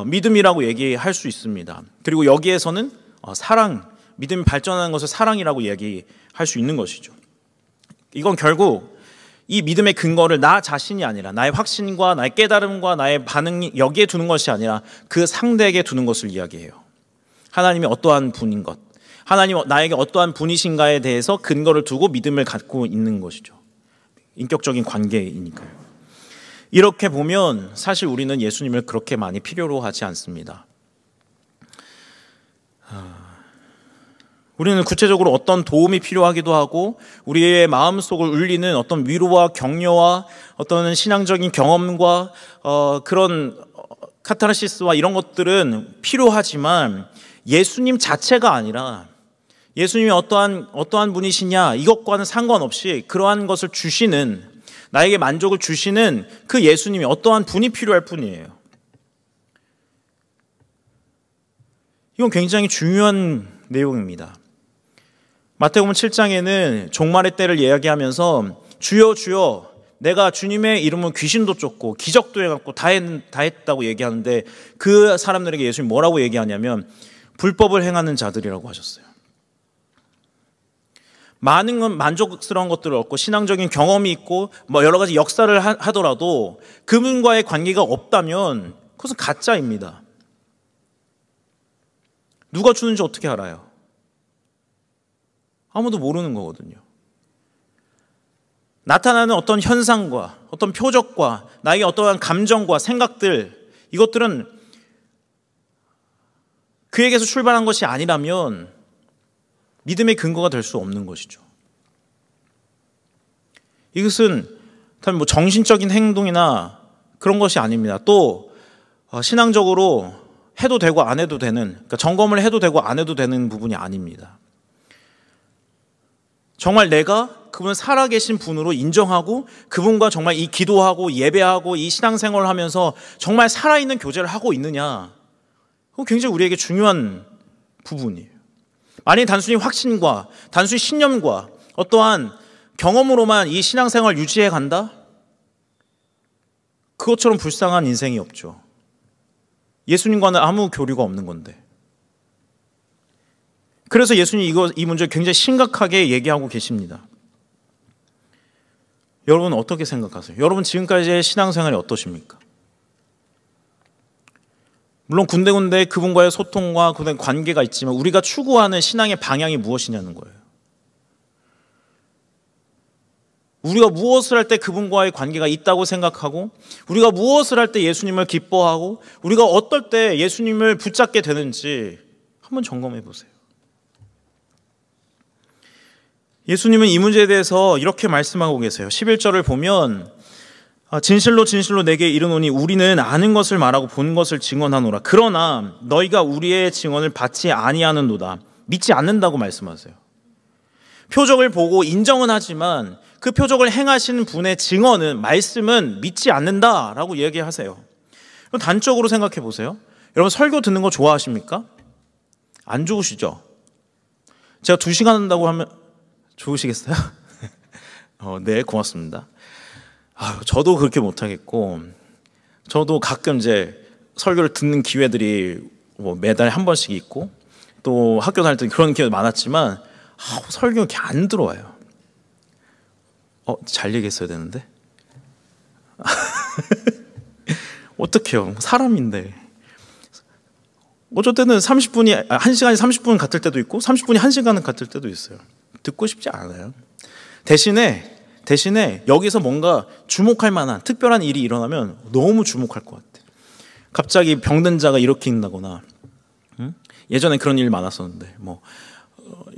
믿음이라고 얘기할 수 있습니다. 그리고 여기에서는 믿음이 발전하는 것을 사랑이라고 얘기할 수 있는 것이죠. 이건 결국 이 믿음의 근거를 나 자신이 아니라 나의 확신과 나의 깨달음과 나의 반응이 여기에 두는 것이 아니라 그 상대에게 두는 것을 이야기해요. 하나님이 어떠한 분인 것, 하나님이 나에게 어떠한 분이신가에 대해서 근거를 두고 믿음을 갖고 있는 것이죠. 인격적인 관계이니까요. 이렇게 보면 사실 우리는 예수님을 그렇게 많이 필요로 하지 않습니다. 우리는 구체적으로 어떤 도움이 필요하기도 하고 우리의 마음속을 울리는 어떤 위로와 격려와 어떤 신앙적인 경험과 그런 카타르시스와 이런 것들은 필요하지만 예수님 자체가 아니라 예수님이 어떠한 분이시냐 이것과는 상관없이 그러한 것을 주시는, 나에게 만족을 주시는 그 예수님이 어떠한 분이 필요할 뿐이에요. 이건 굉장히 중요한 내용입니다. 마태복음 7장에는 종말의 때를 이야기하면서 주여 주여 내가 주님의 이름은 귀신도 쫓고 기적도 해갖고 다 했다고 얘기하는데 그 사람들에게 예수님이 뭐라고 얘기하냐면 불법을 행하는 자들이라고 하셨어요. 많은 건 만족스러운 것들을 얻고 신앙적인 경험이 있고 뭐 여러 가지 역사를 하더라도 그분과의 관계가 없다면 그것은 가짜입니다. 누가 주는지 어떻게 알아요? 아무도 모르는 거거든요. 나타나는 어떤 현상과 어떤 표적과 나에게 어떠한 감정과 생각들, 이것들은 그에게서 출발한 것이 아니라면 믿음의 근거가 될 수 없는 것이죠. 이것은 뭐 정신적인 행동이나 그런 것이 아닙니다. 또 신앙적으로 해도 되고 안 해도 되는, 그러니까 점검을 해도 되고 안 해도 되는 부분이 아닙니다. 정말 내가 그분을 살아계신 분으로 인정하고 그분과 정말 이 기도하고 예배하고 이 신앙생활을 하면서 정말 살아있는 교제를 하고 있느냐, 그건 굉장히 우리에게 중요한 부분이에요. 만약에 단순히 확신과 단순히 신념과 어떠한 경험으로만 이 신앙생활을 유지해 간다? 그것처럼 불쌍한 인생이 없죠. 예수님과는 아무 교류가 없는 건데. 그래서 예수님이 이 문제를 굉장히 심각하게 얘기하고 계십니다. 여러분 어떻게 생각하세요? 여러분 지금까지의 신앙생활이 어떠십니까? 물론 군데군데 그분과의 소통과 그분과의 관계가 있지만 우리가 추구하는 신앙의 방향이 무엇이냐는 거예요. 우리가 무엇을 할 때 그분과의 관계가 있다고 생각하고 우리가 무엇을 할 때 예수님을 기뻐하고 우리가 어떨 때 예수님을 붙잡게 되는지 한번 점검해 보세요. 예수님은 이 문제에 대해서 이렇게 말씀하고 계세요. 11절을 보면 진실로 진실로 내게 이르노니 우리는 아는 것을 말하고 본 것을 증언하노라. 그러나 너희가 우리의 증언을 받지 아니하는도다. 믿지 않는다고 말씀하세요. 표적을 보고 인정은 하지만 그 표적을 행하시는 분의 증언은, 말씀은 믿지 않는다라고 얘기하세요. 단적으로 생각해 보세요. 여러분 설교 듣는 거 좋아하십니까? 안 좋으시죠? 제가 2시간 한다고 하면 좋으시겠어요? 네, 고맙습니다. 저도 그렇게 못하겠고, 저도 가끔 이제 설교를 듣는 기회들이 뭐 매달 한 번씩 있고, 또 학교 다닐 때 그런 기회도 많았지만, 설교 이렇게 안 들어와요. 잘 얘기했어야 되는데. 어떡해요. 사람인데. 어쩔 때는 30분이, 1시간이 30분 같을 때도 있고, 30분이 1시간은 같을 때도 있어요. 듣고 싶지 않아요. 대신에 여기서 뭔가 주목할 만한 특별한 일이 일어나면 너무 주목할 것 같아요. 갑자기 병든 자가 이렇게 있다거나, 예전에 그런 일 많았었는데,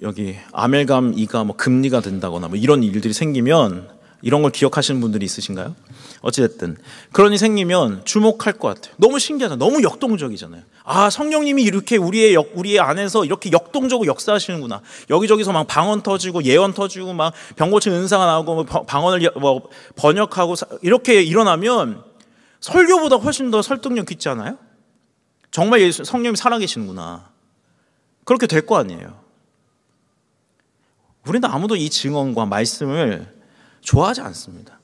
여기 아멜감 이가 금리가 된다거나 이런 일들이 생기면, 이런 걸 기억하시는 분들이 있으신가요? 어찌됐든 그런 일이 생기면 주목할 것 같아요. 너무 신기하잖아요. 너무 역동적이잖아요. 성령님이 이렇게 우리의 안에서 이렇게 역동적으로 역사하시는구나. 여기저기서 막 방언 터지고 예언 터지고 막 병 고치는 은사가 나오고 방언을 번역하고 이렇게 일어나면 설교보다 훨씬 더 설득력 있지 않아요? 정말 성령님이 살아계시는구나. 그렇게 될 거 아니에요. 우리는 아무도 이 증언과 말씀을 좋아하지 않습니다.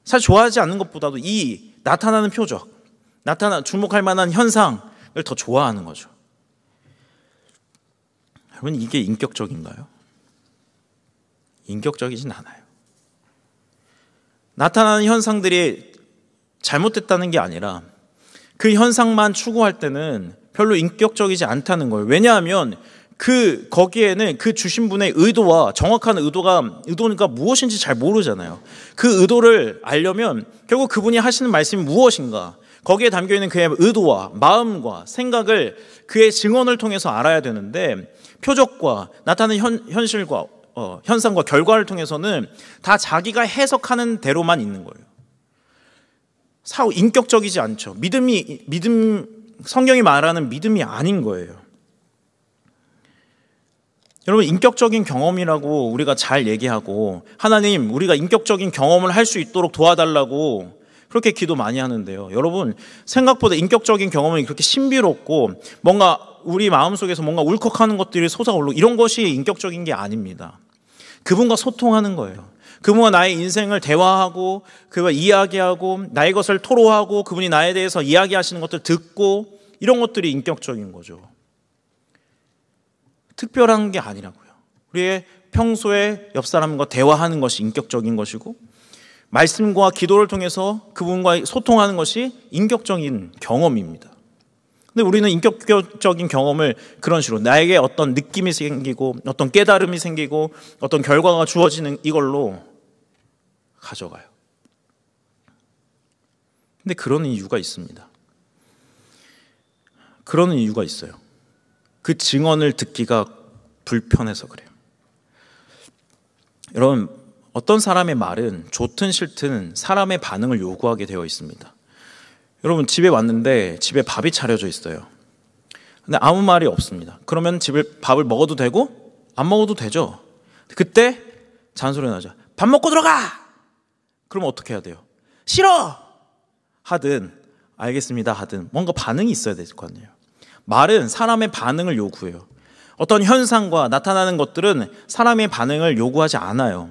사실 좋아하지 않는 것보다도 이 나타나는 표적, 주목할 만한 현상을 더 좋아하는 거죠. 여러분, 이게 인격적인가요? 인격적이진 않아요. 나타나는 현상들이 잘못됐다는 게 아니라 그 현상만 추구할 때는 별로 인격적이지 않다는 거예요. 왜냐하면 거기에는 그 주신 분의 의도와 정확한 의도가 무엇인지 잘 모르잖아요. 그 의도를 알려면 결국 그분이 하시는 말씀이 무엇인가, 거기에 담겨있는 그의 의도와 마음과 생각을 그의 증언을 통해서 알아야 되는데, 표적과 나타나는 현실과 현상과 결과를 통해서는 다 자기가 해석하는 대로만 있는 거예요. 인격적이지 않죠. 성경이 말하는 믿음이 아닌 거예요. 여러분, 인격적인 경험이라고 우리가 잘 얘기하고, 하나님 우리가 인격적인 경험을 할 수 있도록 도와달라고 그렇게 기도 많이 하는데요. 여러분, 생각보다 인격적인 경험은 그렇게 신비롭고 뭔가 우리 마음속에서 뭔가 울컥하는 것들이 솟아오르고 이런 것이 인격적인 게 아닙니다. 그분과 소통하는 거예요. 그분과 나의 인생을 대화하고 그와 이야기하고 나의 것을 토로하고 그분이 나에 대해서 이야기하시는 것들 듣고, 이런 것들이 인격적인 거죠. 특별한 게 아니라고요. 우리의 평소에 옆 사람과 대화하는 것이 인격적인 것이고, 말씀과 기도를 통해서 그분과 소통하는 것이 인격적인 경험입니다. 근데 우리는 인격적인 경험을 그런 식으로 나에게 어떤 느낌이 생기고 어떤 깨달음이 생기고 어떤 결과가 주어지는 이걸로 가져가요. 근데 그런 이유가 있습니다. 그런 이유가 있어요. 그 증언을 듣기가 불편해서 그래요. 여러분, 어떤 사람의 말은 좋든 싫든 사람의 반응을 요구하게 되어 있습니다. 여러분, 집에 왔는데 집에 밥이 차려져 있어요. 근데 아무 말이 없습니다. 그러면 밥을 먹어도 되고 안 먹어도 되죠. 그때 잔소리 나죠. 밥 먹고 들어가! 그러면 어떻게 해야 돼요? 싫어! 하든 알겠습니다 하든 뭔가 반응이 있어야 될 거 아니에요. 말은 사람의 반응을 요구해요. 어떤 현상과 나타나는 것들은 사람의 반응을 요구하지 않아요.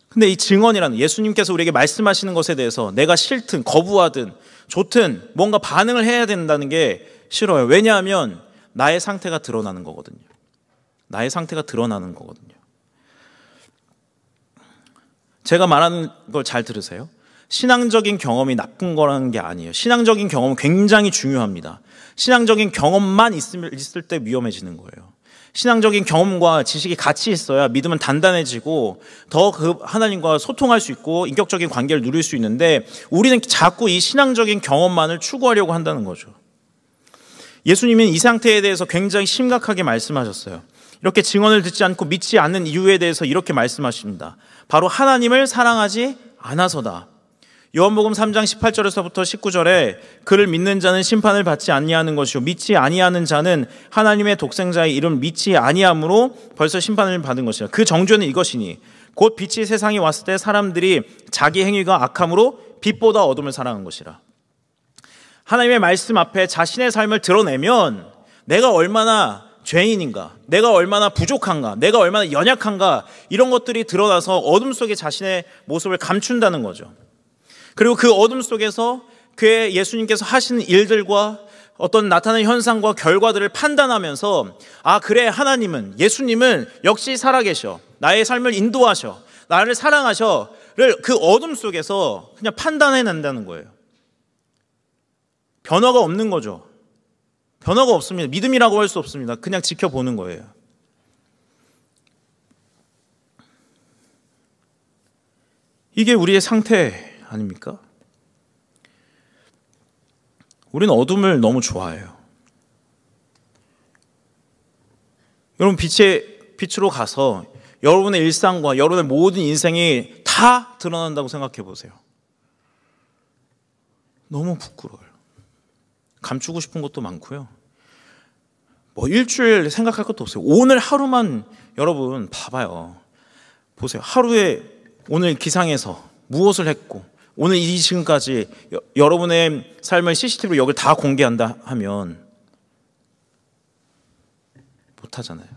근데 이 증언이라는, 예수님께서 우리에게 말씀하시는 것에 대해서 내가 싫든 거부하든 좋든 뭔가 반응을 해야 된다는 게 싫어요. 왜냐하면 나의 상태가 드러나는 거거든요. 나의 상태가 드러나는 거거든요. 제가 말하는 걸 잘 들으세요. 신앙적인 경험이 나쁜 거라는 게 아니에요. 신앙적인 경험은 굉장히 중요합니다. 신앙적인 경험만 있을 때 위험해지는 거예요. 신앙적인 경험과 지식이 같이 있어야 믿음은 단단해지고 더 그 하나님과 소통할 수 있고 인격적인 관계를 누릴 수 있는데, 우리는 자꾸 이 신앙적인 경험만을 추구하려고 한다는 거죠. 예수님은 이 상태에 대해서 굉장히 심각하게 말씀하셨어요. 이렇게 증언을 듣지 않고 믿지 않는 이유에 대해서 이렇게 말씀하십니다. 바로 하나님을 사랑하지 않아서다. 요한복음 3장 18절에서부터 19절에 그를 믿는 자는 심판을 받지 아니하는 것이요 믿지 아니하는 자는 하나님의 독생자의 이름 믿지 아니함으로 벌써 심판을 받은 것이라. 그 정죄는 이것이니 곧 빛이 세상에 왔을 때 사람들이 자기 행위가 악함으로 빛보다 어둠을 사랑한 것이라. 하나님의 말씀 앞에 자신의 삶을 드러내면 내가 얼마나 죄인인가, 내가 얼마나 부족한가, 내가 얼마나 연약한가, 이런 것들이 드러나서 어둠 속에 자신의 모습을 감춘다는 거죠. 그리고 그 어둠 속에서 그의 예수님께서 하시는 일들과 어떤 나타나는 현상과 결과들을 판단하면서, 아 그래, 하나님은, 예수님은 역시 살아계셔, 나의 삶을 인도하셔, 나를 사랑하셔를 그 어둠 속에서 그냥 판단해낸다는 거예요. 변화가 없는 거죠. 변화가 없습니다. 믿음이라고 할 수 없습니다. 그냥 지켜보는 거예요. 이게 우리의 상태 아닙니까? 우리는 어둠을 너무 좋아해요. 여러분, 빛으로 가서 여러분의 일상과 여러분의 모든 인생이 다 드러난다고 생각해 보세요. 너무 부끄러워요. 감추고 싶은 것도 많고요. 뭐 일주일 생각할 것도 없어요. 오늘 하루만 여러분 봐봐요. 보세요. 하루에 오늘 기상에서 무엇을 했고 오늘 이 시간까지 여러분의 삶을 CCTV로 여기를 다 공개한다 하면 못하잖아요.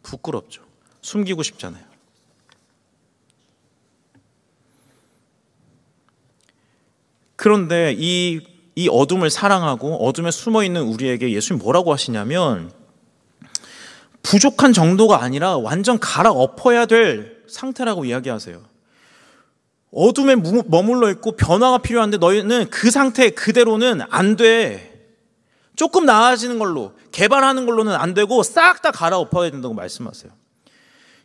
부끄럽죠. 숨기고 싶잖아요. 그런데 이 어둠을 사랑하고 어둠에 숨어있는 우리에게 예수님 뭐라고 하시냐면, 부족한 정도가 아니라 완전 갈아엎어야 될 상태라고 이야기하세요. 어둠에 머물러 있고 변화가 필요한데 너희는 그 상태 그대로는 안 돼. 조금 나아지는 걸로, 개발하는 걸로는 안 되고 싹 다 갈아엎어야 된다고 말씀하세요.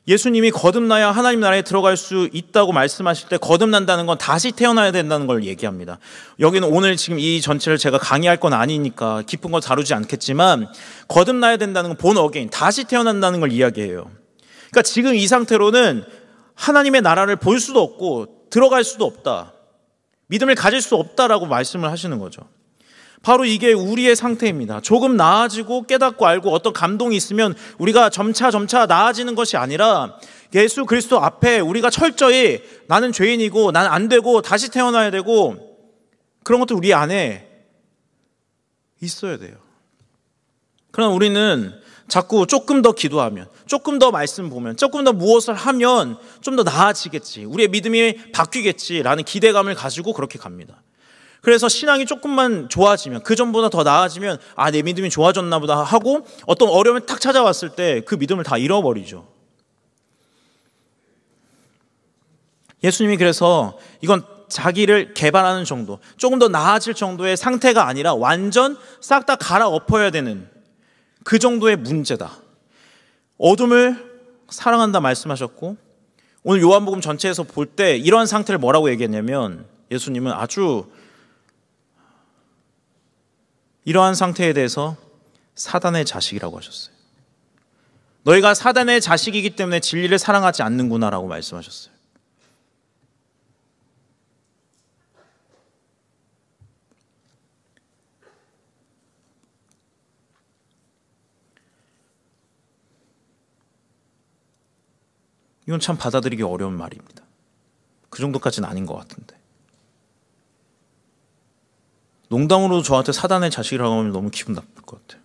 예수님이 거듭나야 하나님 나라에 들어갈 수 있다고 말씀하실 때 거듭난다는 건 다시 태어나야 된다는 걸 얘기합니다. 여기는 오늘 지금 이 전체를 제가 강의할 건 아니니까 깊은 거 다루지 않겠지만 거듭나야 된다는 건 본 어게인, 다시 태어난다는 걸 이야기해요. 그러니까 지금 이 상태로는 하나님의 나라를 볼 수도 없고 들어갈 수도 없다. 믿음을 가질 수 없다라고 말씀을 하시는 거죠. 바로 이게 우리의 상태입니다. 조금 나아지고 깨닫고 알고 어떤 감동이 있으면 우리가 점차 나아지는 것이 아니라 예수 그리스도 앞에 우리가 철저히 나는 죄인이고 난 안 되고 다시 태어나야 되고 그런 것도 우리 안에 있어야 돼요. 그러나 우리는 자꾸 조금 더 기도하면, 조금 더 말씀 보면, 조금 더 무엇을 하면 좀 더 나아지겠지, 우리의 믿음이 바뀌겠지라는 기대감을 가지고 그렇게 갑니다. 그래서 신앙이 조금만 좋아지면, 그 전보다 더 나아지면 아, 내 믿음이 좋아졌나 보다 하고 어떤 어려움이 탁 찾아왔을 때 그 믿음을 다 잃어버리죠. 예수님이 그래서 이건 자기를 개발하는 정도, 조금 더 나아질 정도의 상태가 아니라 완전 싹 다 갈아엎어야 되는 그 정도의 문제다. 어둠을 사랑한다 말씀하셨고, 오늘 요한복음 전체에서 볼 때 이러한 상태를 뭐라고 얘기했냐면, 예수님은 아주 이러한 상태에 대해서 사단의 자식이라고 하셨어요. 너희가 사단의 자식이기 때문에 진리를 사랑하지 않는구나라고 말씀하셨어요. 이건 참 받아들이기 어려운 말입니다. 그 정도까지는 아닌 것 같은데. 농담으로 저한테 사단의 자식이라고 하면 너무 기분 나쁠 것 같아요.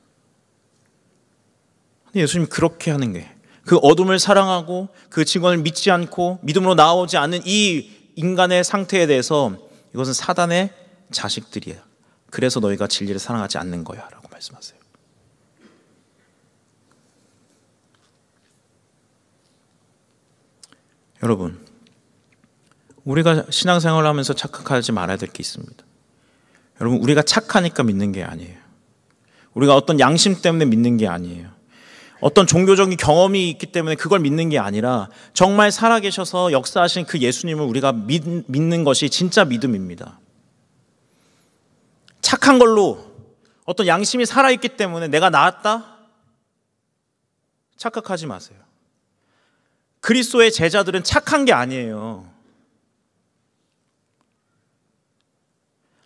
근데 예수님이 그렇게 하는 게, 그 어둠을 사랑하고 그 직원을 믿지 않고 믿음으로 나오지 않는 이 인간의 상태에 대해서 이것은 사단의 자식들이야. 그래서 너희가 진리를 사랑하지 않는 거야 라고 말씀하세요. 여러분, 우리가 신앙생활을 하면서 착각하지 말아야 될 게 있습니다. 여러분, 우리가 착하니까 믿는 게 아니에요. 우리가 어떤 양심 때문에 믿는 게 아니에요. 어떤 종교적인 경험이 있기 때문에 그걸 믿는 게 아니라 정말 살아계셔서 역사하신 그 예수님을 우리가 믿는 것이 진짜 믿음입니다. 착한 걸로 어떤 양심이 살아있기 때문에 내가 나았다? 착각하지 마세요. 그리스도의 제자들은 착한 게 아니에요.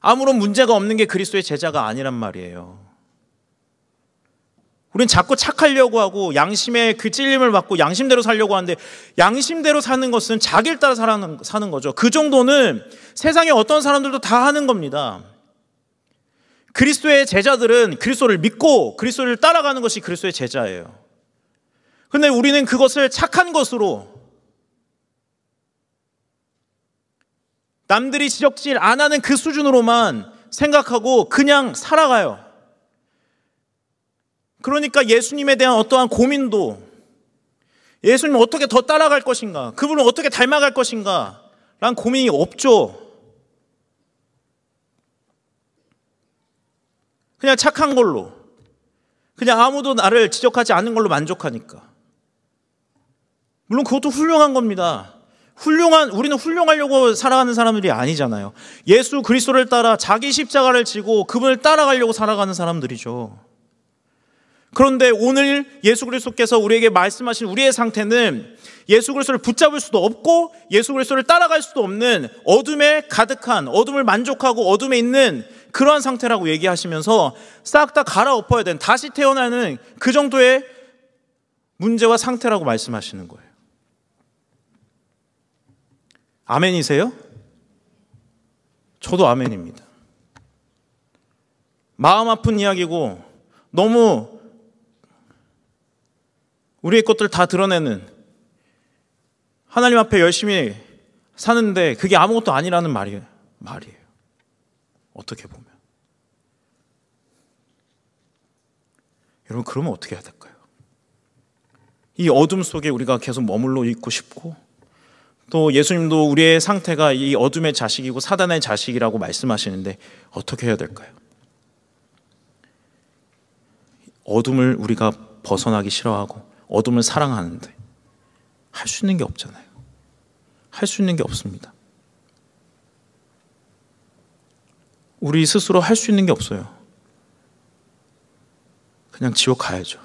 아무런 문제가 없는 게 그리스도의 제자가 아니란 말이에요. 우린 자꾸 착하려고 하고 양심의 그 찔림을 받고 양심대로 살려고 하는데, 양심대로 사는 것은 자기를 따라 사는 거죠. 그 정도는 세상에 어떤 사람들도 다 하는 겁니다. 그리스도의 제자들은 그리스도를 믿고 그리스도를 따라가는 것이 그리스도의 제자예요. 그런데 우리는 그것을 착한 것으로, 남들이 지적질 안 하는 그 수준으로만 생각하고 그냥 살아가요. 그러니까 예수님에 대한 어떠한 고민도, 예수님을 어떻게 더 따라갈 것인가, 그분을 어떻게 닮아갈 것인가 라는 고민이 없죠. 그냥 착한 걸로, 그냥 아무도 나를 지적하지 않는 걸로 만족하니까. 물론 그것도 훌륭한 겁니다. 우리는 훌륭하려고 살아가는 사람들이 아니잖아요. 예수 그리스도를 따라 자기 십자가를 지고 그분을 따라가려고 살아가는 사람들이죠. 그런데 오늘 예수 그리스도께서 우리에게 말씀하신 우리의 상태는 예수 그리스도를 붙잡을 수도 없고 예수 그리스도를 따라갈 수도 없는 어둠에 가득한, 어둠을 만족하고 어둠에 있는 그러한 상태라고 얘기하시면서 싹 다 갈아엎어야 되는, 다시 태어나는 그 정도의 문제와 상태라고 말씀하시는 거예요. 아멘이세요? 저도 아멘입니다. 마음 아픈 이야기고 너무 우리의 것들 다 드러내는, 하나님 앞에 열심히 사는데 그게 아무것도 아니라는 말이에요. 어떻게 보면. 여러분, 그러면 어떻게 해야 될까요? 이 어둠 속에 우리가 계속 머물러 있고 싶고, 또 예수님도 우리의 상태가 이 어둠의 자식이고 사단의 자식이라고 말씀하시는데 어떻게 해야 될까요? 어둠을 우리가 벗어나기 싫어하고 어둠을 사랑하는데 할 수 있는 게 없잖아요. 할 수 있는 게 없습니다. 우리 스스로 할 수 있는 게 없어요. 그냥 지옥 가야죠.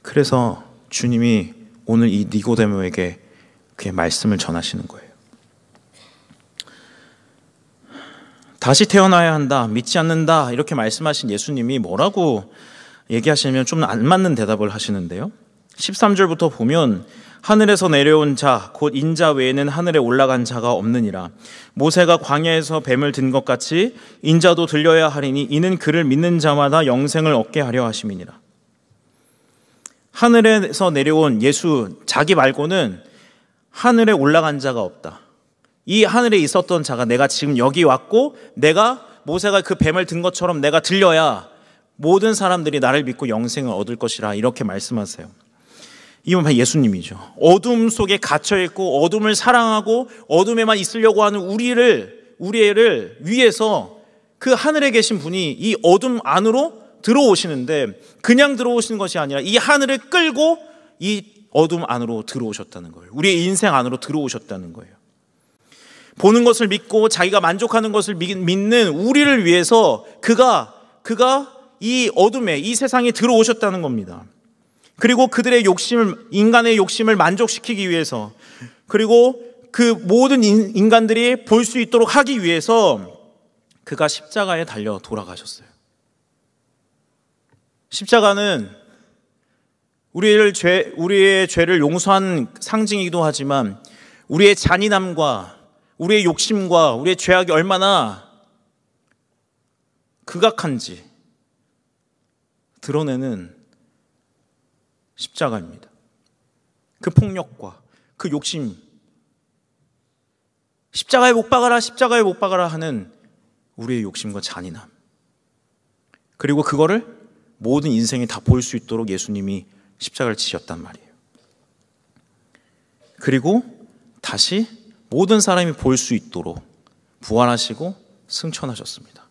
그래서 주님이 오늘 이 니고데모에게 그의 말씀을 전하시는 거예요. 다시 태어나야 한다, 믿지 않는다 이렇게 말씀하신 예수님이 뭐라고 얘기하시면 좀 안 맞는 대답을 하시는데요. 13절부터 보면 하늘에서 내려온 자 곧 인자 외에는 하늘에 올라간 자가 없느니라. 모세가 광야에서 뱀을 든 것 같이 인자도 들려야 하리니 이는 그를 믿는 자마다 영생을 얻게 하려 하심이니라. 하늘에서 내려온 예수 자기 말고는 하늘에 올라간 자가 없다. 이 하늘에 있었던 자가 내가 지금 여기 왔고 내가 모세가 그 뱀을 든 것처럼 내가 들려야 모든 사람들이 나를 믿고 영생을 얻을 것이라 이렇게 말씀하세요. 이건 예수님이죠. 어둠 속에 갇혀있고 어둠을 사랑하고 어둠에만 있으려고 하는 우리를 위해서 그 하늘에 계신 분이 이 어둠 안으로 들어오시는데 그냥 들어오시는 것이 아니라 이 하늘을 끌고 이 어둠 안으로 들어오셨다는 거예요. 우리의 인생 안으로 들어오셨다는 거예요. 보는 것을 믿고 자기가 만족하는 것을 믿는 우리를 위해서 그가 이 어둠에 이 세상에 들어오셨다는 겁니다. 그리고 그들의 인간의 욕심을 만족시키기 위해서 그리고 그 모든 인간들이 볼 수 있도록 하기 위해서 그가 십자가에 달려 돌아가셨어요. 십자가는 우리의 죄를 용서한 상징이기도 하지만 우리의 잔인함과 우리의 욕심과 우리의 죄악이 얼마나 극악한지 드러내는 십자가입니다. 그 폭력과 그 욕심, 십자가에 못 박아라, 십자가에 못 박아라 하는 우리의 욕심과 잔인함, 그리고 그거를 모든 인생이 다 볼 수 있도록 예수님이 십자가를 지셨단 말이에요. 그리고 다시 모든 사람이 볼 수 있도록 부활하시고 승천하셨습니다.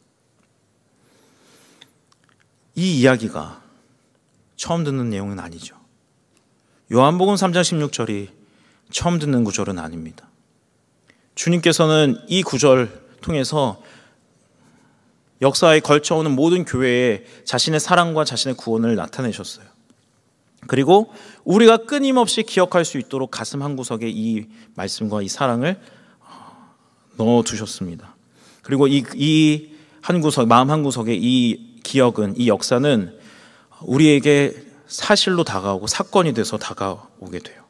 이 이야기가 처음 듣는 내용은 아니죠. 요한복음 3장 16절이 처음 듣는 구절은 아닙니다. 주님께서는 이 구절 통해서 역사에 걸쳐오는 모든 교회에 자신의 사랑과 자신의 구원을 나타내셨어요. 그리고 우리가 끊임없이 기억할 수 있도록 가슴 한구석에 이 말씀과 이 사랑을 넣어두셨습니다. 그리고 이 한구석, 마음 한구석에 이 기억은, 이 역사는 우리에게 사실로 다가오고 사건이 돼서 다가오게 돼요.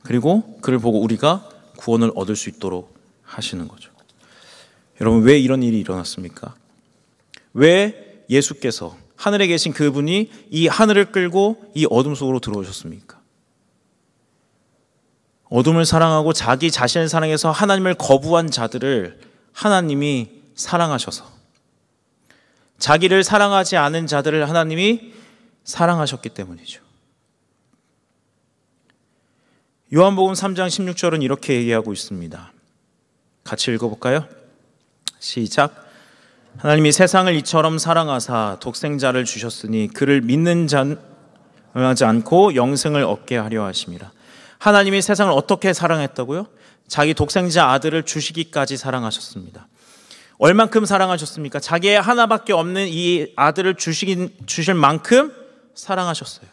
그리고 그를 보고 우리가 구원을 얻을 수 있도록 하시는 거죠. 여러분, 왜 이런 일이 일어났습니까? 왜 예수께서 하늘에 계신 그분이 이 하늘을 끌고 이 어둠 속으로 들어오셨습니까? 어둠을 사랑하고 자기 자신을 사랑해서 하나님을 거부한 자들을 하나님이 사랑하셔서, 자기를 사랑하지 않은 자들을 하나님이 사랑하셨기 때문이죠. 요한복음 3장 16절은 이렇게 얘기하고 있습니다. 같이 읽어볼까요? 시작. 하나님이 세상을 이처럼 사랑하사 독생자를 주셨으니 그를 믿는 자는 하지 않고 영생을 얻게 하려 하심이라. 하나님이 세상을 어떻게 사랑했다고요? 자기 독생자 아들을 주시기까지 사랑하셨습니다. 얼만큼 사랑하셨습니까? 자기의 하나밖에 없는 이 아들을 주실 만큼 사랑하셨어요.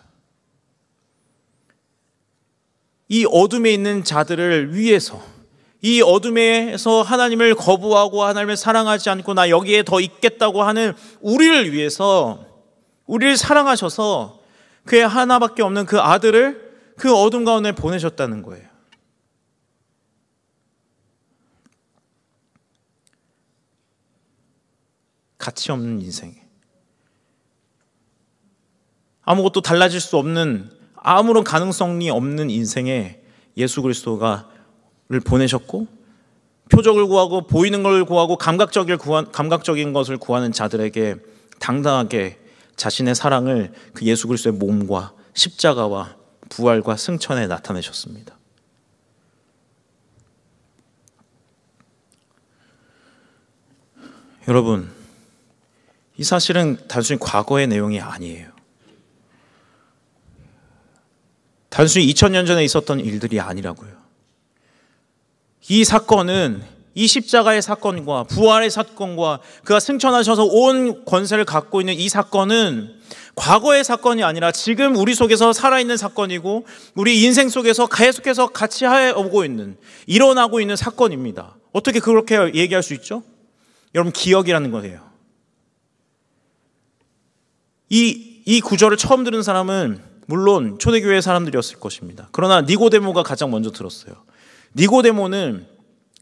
이 어둠에 있는 자들을 위해서, 이 어둠에서 하나님을 거부하고 하나님을 사랑하지 않고 나 여기에 더 있겠다고 하는 우리를 위해서, 우리를 사랑하셔서 그의 하나밖에 없는 그 아들을 그 어둠 가운데 보내셨다는 거예요. 가치 없는 인생에, 아무것도 달라질 수 없는, 아무런 가능성이 없는 인생에 예수 그리스도를 보내셨고, 표적을 구하고 보이는 걸 구하고 감각적인 것을 구하는 자들에게 당당하게 자신의 사랑을 그 예수 그리스도의 몸과 십자가와 부활과 승천에 나타내셨습니다. 여러분, 이 사실은 단순히 과거의 내용이 아니에요. 단순히 2000년 전에 있었던 일들이 아니라고요. 이 사건은 이 십자가의 사건과 부활의 사건과 그가 승천하셔서 온 권세를 갖고 있는 이 사건은 과거의 사건이 아니라 지금 우리 속에서 살아있는 사건이고 우리 인생 속에서 계속해서 같이 오고 있는, 일어나고 있는 사건입니다. 어떻게 그렇게 얘기할 수 있죠? 여러분, 기억이라는 거예요. 이 구절을 처음 들은 사람은 물론 초대교회 사람들이었을 것입니다. 그러나 니고데모가 가장 먼저 들었어요. 니고데모는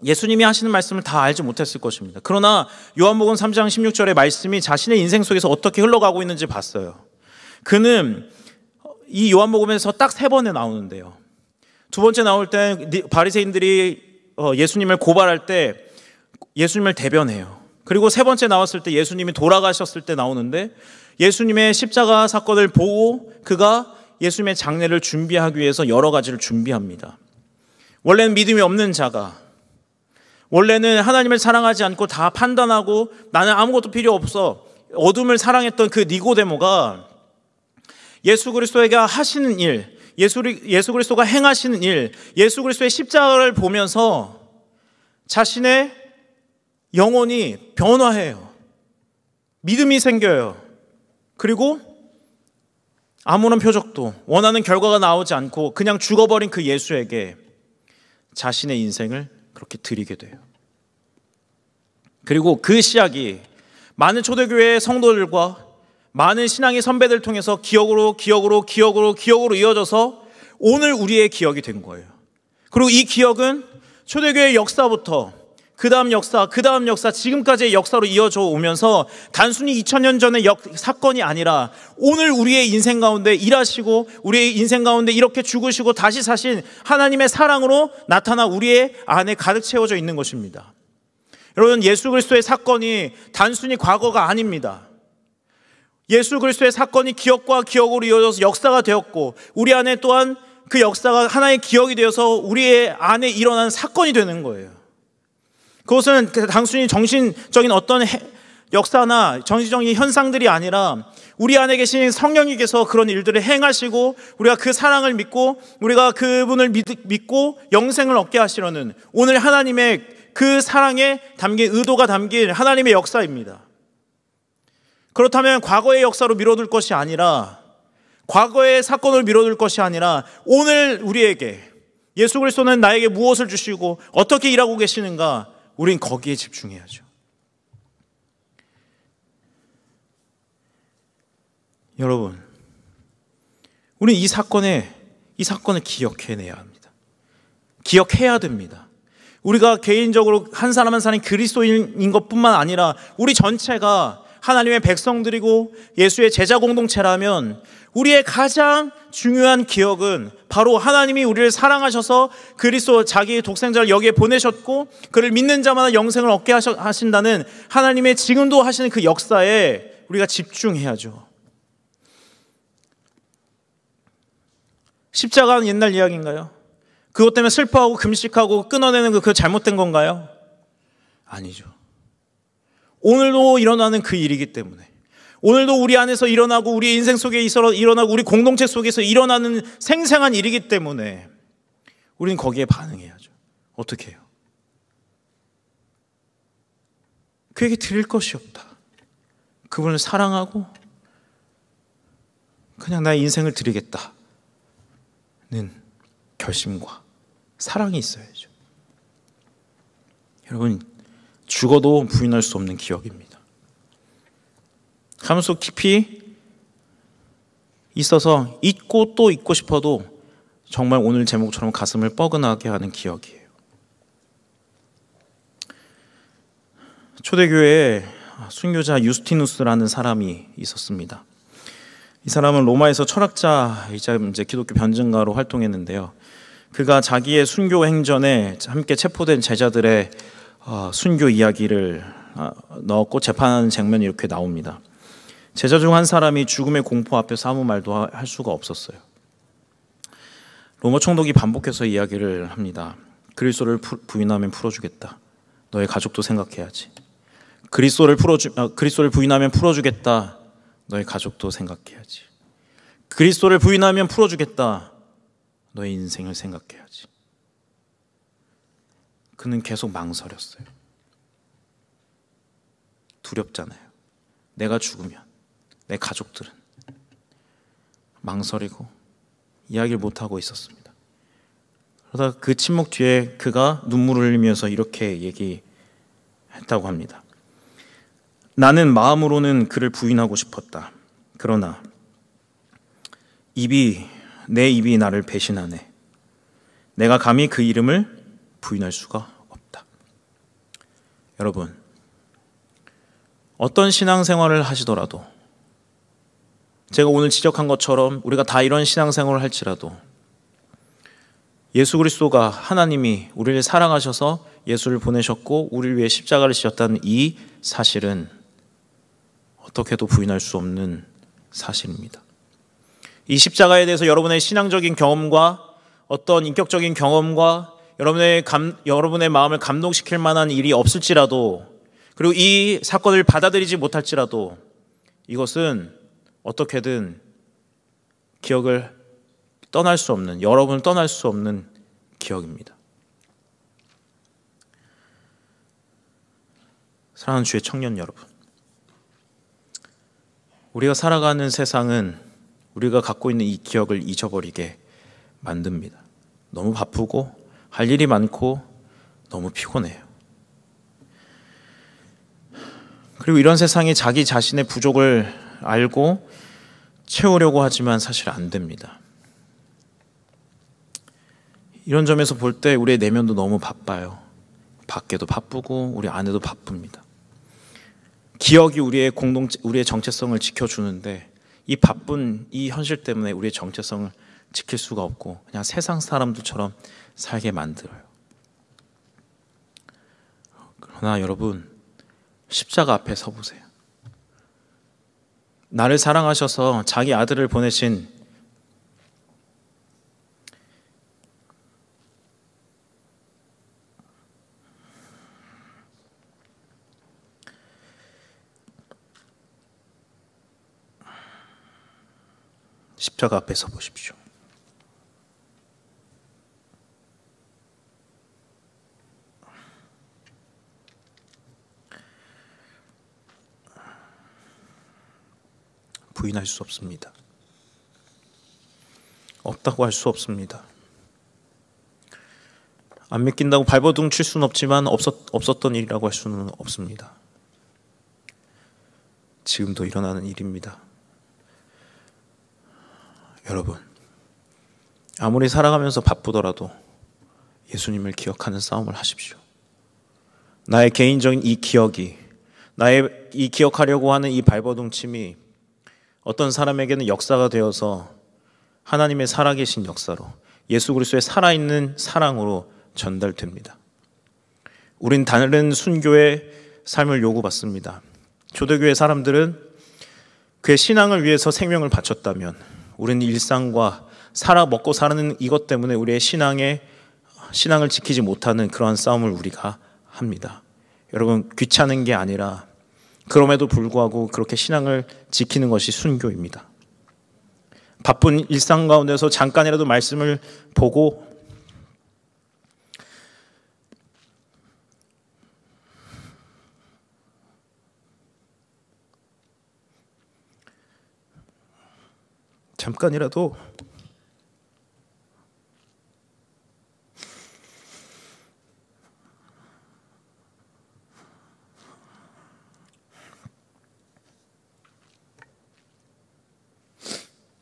예수님이 하시는 말씀을 다 알지 못했을 것입니다. 그러나 요한복음 3장 16절의 말씀이 자신의 인생 속에서 어떻게 흘러가고 있는지 봤어요. 그는 이 요한복음에서 딱 3번에 나오는데요. 두 번째 나올 때 바리새인들이 예수님을 고발할 때 예수님을 대변해요. 그리고 세 번째 나왔을 때 예수님이 돌아가셨을 때 나오는데 예수님의 십자가 사건을 보고 그가 예수님의 장례를 준비하기 위해서 여러 가지를 준비합니다. 원래는 믿음이 없는 자가, 원래는 하나님을 사랑하지 않고 다 판단하고 나는 아무것도 필요 없어 어둠을 사랑했던 그 니고데모가 예수 그리스도에게 하시는 일, 예수 그리스도가 행하시는 일, 예수 그리스도의 십자가를 보면서 자신의 영혼이 변화해요. 믿음이 생겨요. 그리고 아무런 표적도 원하는 결과가 나오지 않고 그냥 죽어버린 그 예수에게 자신의 인생을 그렇게 드리게 돼요. 그리고 그 시작이 많은 초대교회의 성도들과 많은 신앙의 선배들 통해서 기억으로 이어져서 오늘 우리의 기억이 된 거예요. 그리고 이 기억은 초대교회의 역사부터 그 다음 역사, 지금까지의 역사로 이어져 오면서 단순히 2000년 전의 사건이 아니라 오늘 우리의 인생 가운데 일하시고 우리의 인생 가운데 이렇게 죽으시고 다시 사신 하나님의 사랑으로 나타나 우리의 안에 가득 채워져 있는 것입니다. 여러분, 예수 그리스도의 사건이 단순히 과거가 아닙니다. 예수 그리스도의 사건이 기억과 기억으로 이어져서 역사가 되었고 우리 안에 또한 그 역사가 하나의 기억이 되어서 우리의 안에 일어난 사건이 되는 거예요. 그것은 단순히 정신적인 어떤 역사나 정신적인 현상들이 아니라 우리 안에 계신 성령님께서 그런 일들을 행하시고 우리가 그 사랑을 믿고 우리가 그분을 믿고 영생을 얻게 하시려는 오늘 하나님의 그 사랑에 담긴 의도가 담긴 하나님의 역사입니다. 그렇다면 과거의 역사로 미뤄둘 것이 아니라 과거의 사건을 미뤄둘 것이 아니라 오늘 우리에게 예수 그리스도는 나에게 무엇을 주시고 어떻게 일하고 계시는가, 우린 거기에 집중해야죠. 여러분, 우리는 이 사건을 기억해내야 합니다. 기억해야 됩니다. 우리가 개인적으로 한 사람 한 사람이 그리스도인인 것뿐만 아니라 우리 전체가 하나님의 백성들이고 예수의 제자 공동체라면 우리의 가장 중요한 기억은 바로 하나님이 우리를 사랑하셔서 그리스도 자기의 독생자를 여기에 보내셨고 그를 믿는 자마다 영생을 얻게 하신다는 하나님의 지금도 하시는 그 역사에 우리가 집중해야죠. 십자가는 옛날 이야기인가요? 그것 때문에 슬퍼하고 금식하고 끊어내는 그 잘못된 건가요? 아니죠. 오늘도 일어나는 그 일이기 때문에, 오늘도 우리 안에서 일어나고 우리 인생 속에 일어나고 우리 공동체 속에서 일어나는 생생한 일이기 때문에 우리는 거기에 반응해야죠. 어떻게 해요? 그에게 드릴 것이 없다. 그분을 사랑하고 그냥 나의 인생을 드리겠다는 결심과 사랑이 있어야죠. 여러분, 죽어도 부인할 수 없는 기억입니다. 가슴속 깊이 있어서 잊고 또 잊고 싶어도 정말 오늘 제목처럼 가슴을 뻐근하게 하는 기억이에요. 초대교회에 순교자 유스티누스라는 사람이 있었습니다. 이 사람은 로마에서 철학자이자 기독교 변증가로 활동했는데요. 그가 자기의 순교 행전에 함께 체포된 제자들의 순교 이야기를 넣었고 재판하는 장면이 이렇게 나옵니다. 제자 중 한 사람이 죽음의 공포 앞에서 아무 말도 할 수가 없었어요. 로마 총독이 반복해서 이야기를 합니다. 그리스도를 부인하면 풀어주겠다. 너의 가족도 생각해야지. 그리스도를 부인하면 풀어주겠다. 너의 가족도 생각해야지. 그리스도를 부인하면 풀어주겠다. 너의 인생을 생각해야지. 그는 계속 망설였어요. 두렵잖아요. 내가 죽으면 내 가족들은. 망설이고 이야기를 못하고 있었습니다. 그러다가 그 침묵 뒤에 그가 눈물을 흘리면서 이렇게 얘기했다고 합니다. 나는 마음으로는 그를 부인하고 싶었다. 그러나 내 입이 나를 배신하네. 내가 감히 그 이름을 부인할 수가 없다. 여러분, 어떤 신앙생활을 하시더라도, 제가 오늘 지적한 것처럼 우리가 다 이런 신앙생활을 할지라도 예수 그리스도가, 하나님이 우리를 사랑하셔서 예수를 보내셨고 우리를 위해 십자가를 지셨다는 이 사실은 어떻게도 부인할 수 없는 사실입니다. 이 십자가에 대해서 여러분의 신앙적인 경험과 어떤 인격적인 경험과 여러분의 마음을 감동시킬 만한 일이 없을지라도, 그리고 이 사건을 받아들이지 못할지라도 이것은 어떻게든 기억을 떠날 수 없는, 여러분을 떠날 수 없는 기억입니다. 사랑하는 주의 청년 여러분, 우리가 살아가는 세상은 우리가 갖고 있는 이 기억을 잊어버리게 만듭니다. 너무 바쁘고 할 일이 많고 너무 피곤해요. 그리고 이런 세상에 자기 자신의 부족을 알고 채우려고 하지만 사실 안 됩니다. 이런 점에서 볼 때 우리의 내면도 너무 바빠요. 밖에도 바쁘고 우리 안에도 바쁩니다. 기억이 우리의 정체성을 지켜주는데 이 바쁜 이 현실 때문에 우리의 정체성을 지킬 수가 없고 그냥 세상 사람들처럼 살게 만들어요. 그러나 여러분, 십자가 앞에 서보세요. 나를 사랑하셔서 자기 아들을 보내신 십자가 앞에 서보십시오. 부인할 수 없습니다. 없다고 할 수 없습니다. 안 믿긴다고 발버둥 칠 수는 없지만 없었던 일이라고 할 수는 없습니다. 지금도 일어나는 일입니다. 여러분, 아무리 살아가면서 바쁘더라도 예수님을 기억하는 싸움을 하십시오. 나의 개인적인 이 기억이, 나의 이 기억하려고 하는 이 발버둥침이 어떤 사람에게는 역사가 되어서 하나님의 살아계신 역사로, 예수 그리스도의 살아있는 사랑으로 전달됩니다. 우린 다른 순교의 삶을 요구받습니다. 초대교회 사람들은 그의 신앙을 위해서 생명을 바쳤다면 우리는 일상과 먹고 사는 이것 때문에 우리의 신앙을 지키지 못하는 그러한 싸움을 우리가 합니다. 여러분, 귀찮은 게 아니라 그럼에도 불구하고 그렇게 신앙을 지키는 것이 순교입니다. 바쁜 일상 가운데서 잠깐이라도 말씀을 보고 잠깐이라도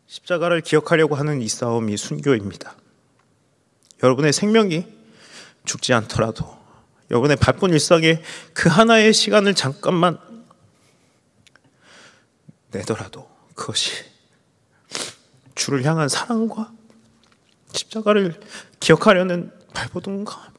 십자가를 기억하려고 하는 이 싸움이 순교입니다. 여러분의 생명이 죽지 않더라도, 여러분의 바쁜 일상에 그 하나의 시간을 잠깐만 내더라도 그것이 주를 향한 사랑과 십자가를 기억하려는 발버둥과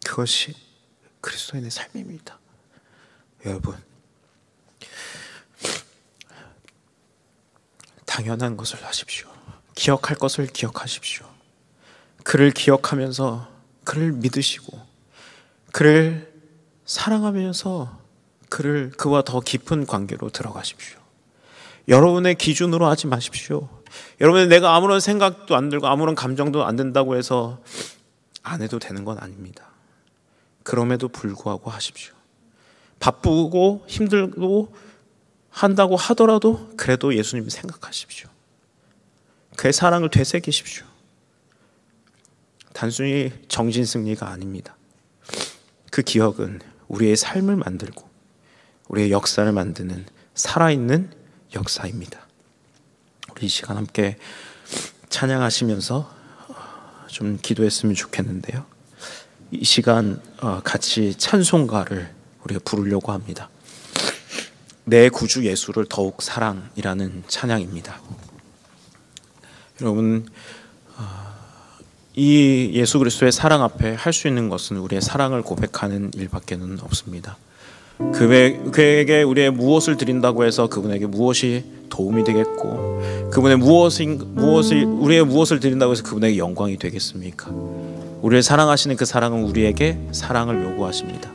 그것이 그리스도인의 삶입니다. 여러분, 당연한 것을 하십시오. 기억할 것을 기억하십시오. 그를 기억하면서 그를 믿으시고 그를 사랑하면서 그와 더 깊은 관계로 들어가십시오. 여러분의 기준으로 하지 마십시오. 여러분의 내가 아무런 생각도 안 들고 아무런 감정도 안 든다고 해서 안 해도 되는 건 아닙니다. 그럼에도 불구하고 하십시오. 바쁘고 힘들고 한다고 하더라도 그래도 예수님 생각하십시오. 그의 사랑을 되새기십시오. 단순히 정신승리가 아닙니다. 그 기억은 우리의 삶을 만들고 우리의 역사를 만드는 살아있는 역사입니다. 우리 이 시간 함께 찬양하시면서 좀 기도했으면 좋겠는데요. 이 시간 같이 찬송가를 우리가 부르려고 합니다. 내 구주 예수를 더욱 사랑이라는 찬양입니다. 여러분, 이 예수 그리스도의 사랑 앞에 할 수 있는 것은 우리의 사랑을 고백하는 일밖에는 없습니다. 그에게 우리의 무엇을 드린다고 해서 그분에게 무엇이 도움이 되겠고, 그분의 우리의 무엇을 드린다고 해서 그분에게 영광이 되겠습니까? 우리를 사랑하시는 그 사랑은 우리에게 사랑을 요구하십니다.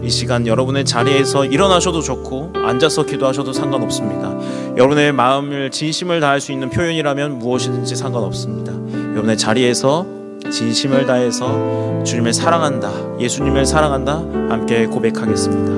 이 시간 여러분의 자리에서 일어나셔도 좋고 앉아서 기도하셔도 상관없습니다. 여러분의 마음을 진심을 다할 수 있는 표현이라면 무엇이든지 상관없습니다. 여러분의 자리에서 진심을 다해서 주님을 사랑한다, 예수님을 사랑한다 함께 고백하겠습니다.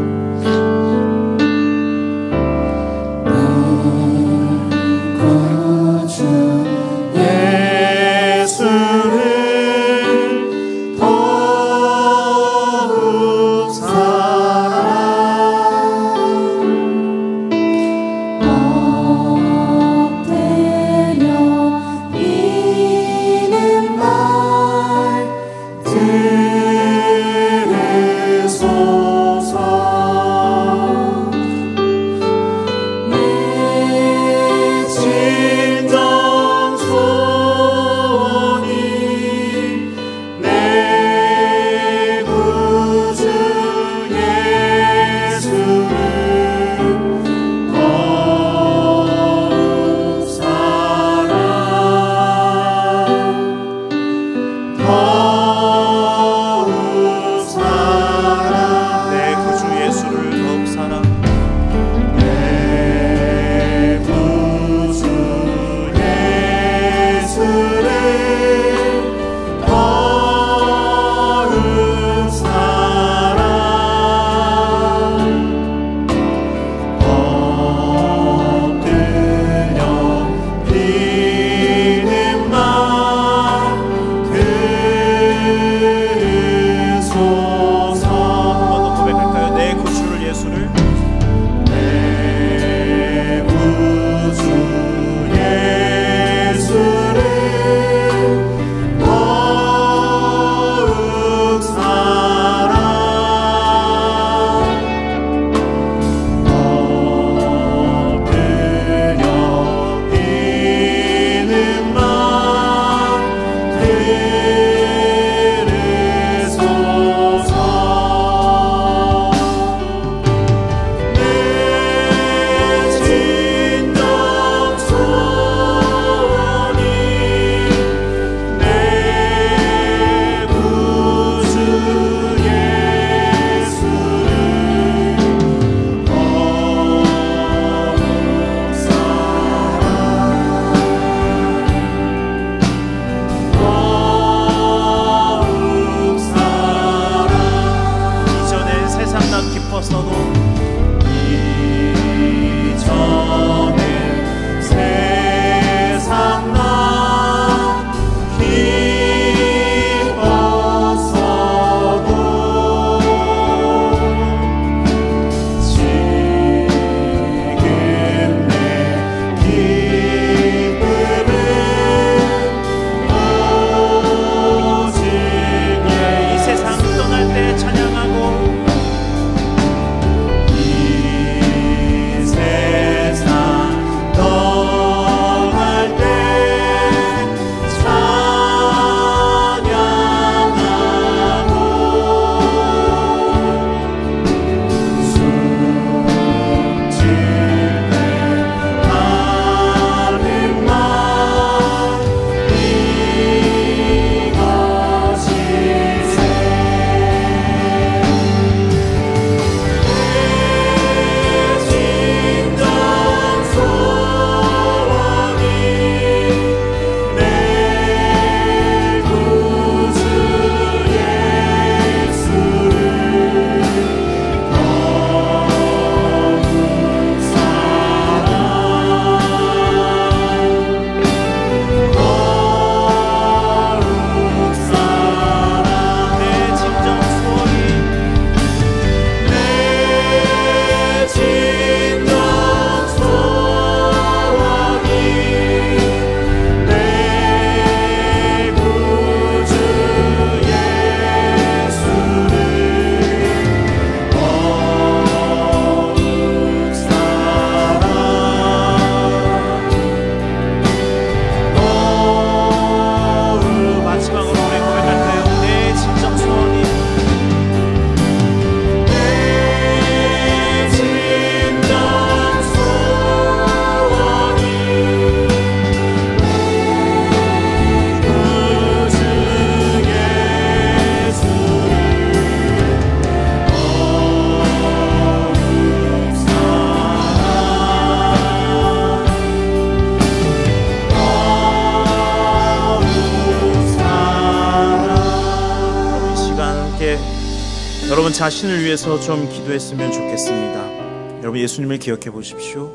자신을 위해서 좀 기도했으면 좋겠습니다. 여러분, 예수님을 기억해 보십시오.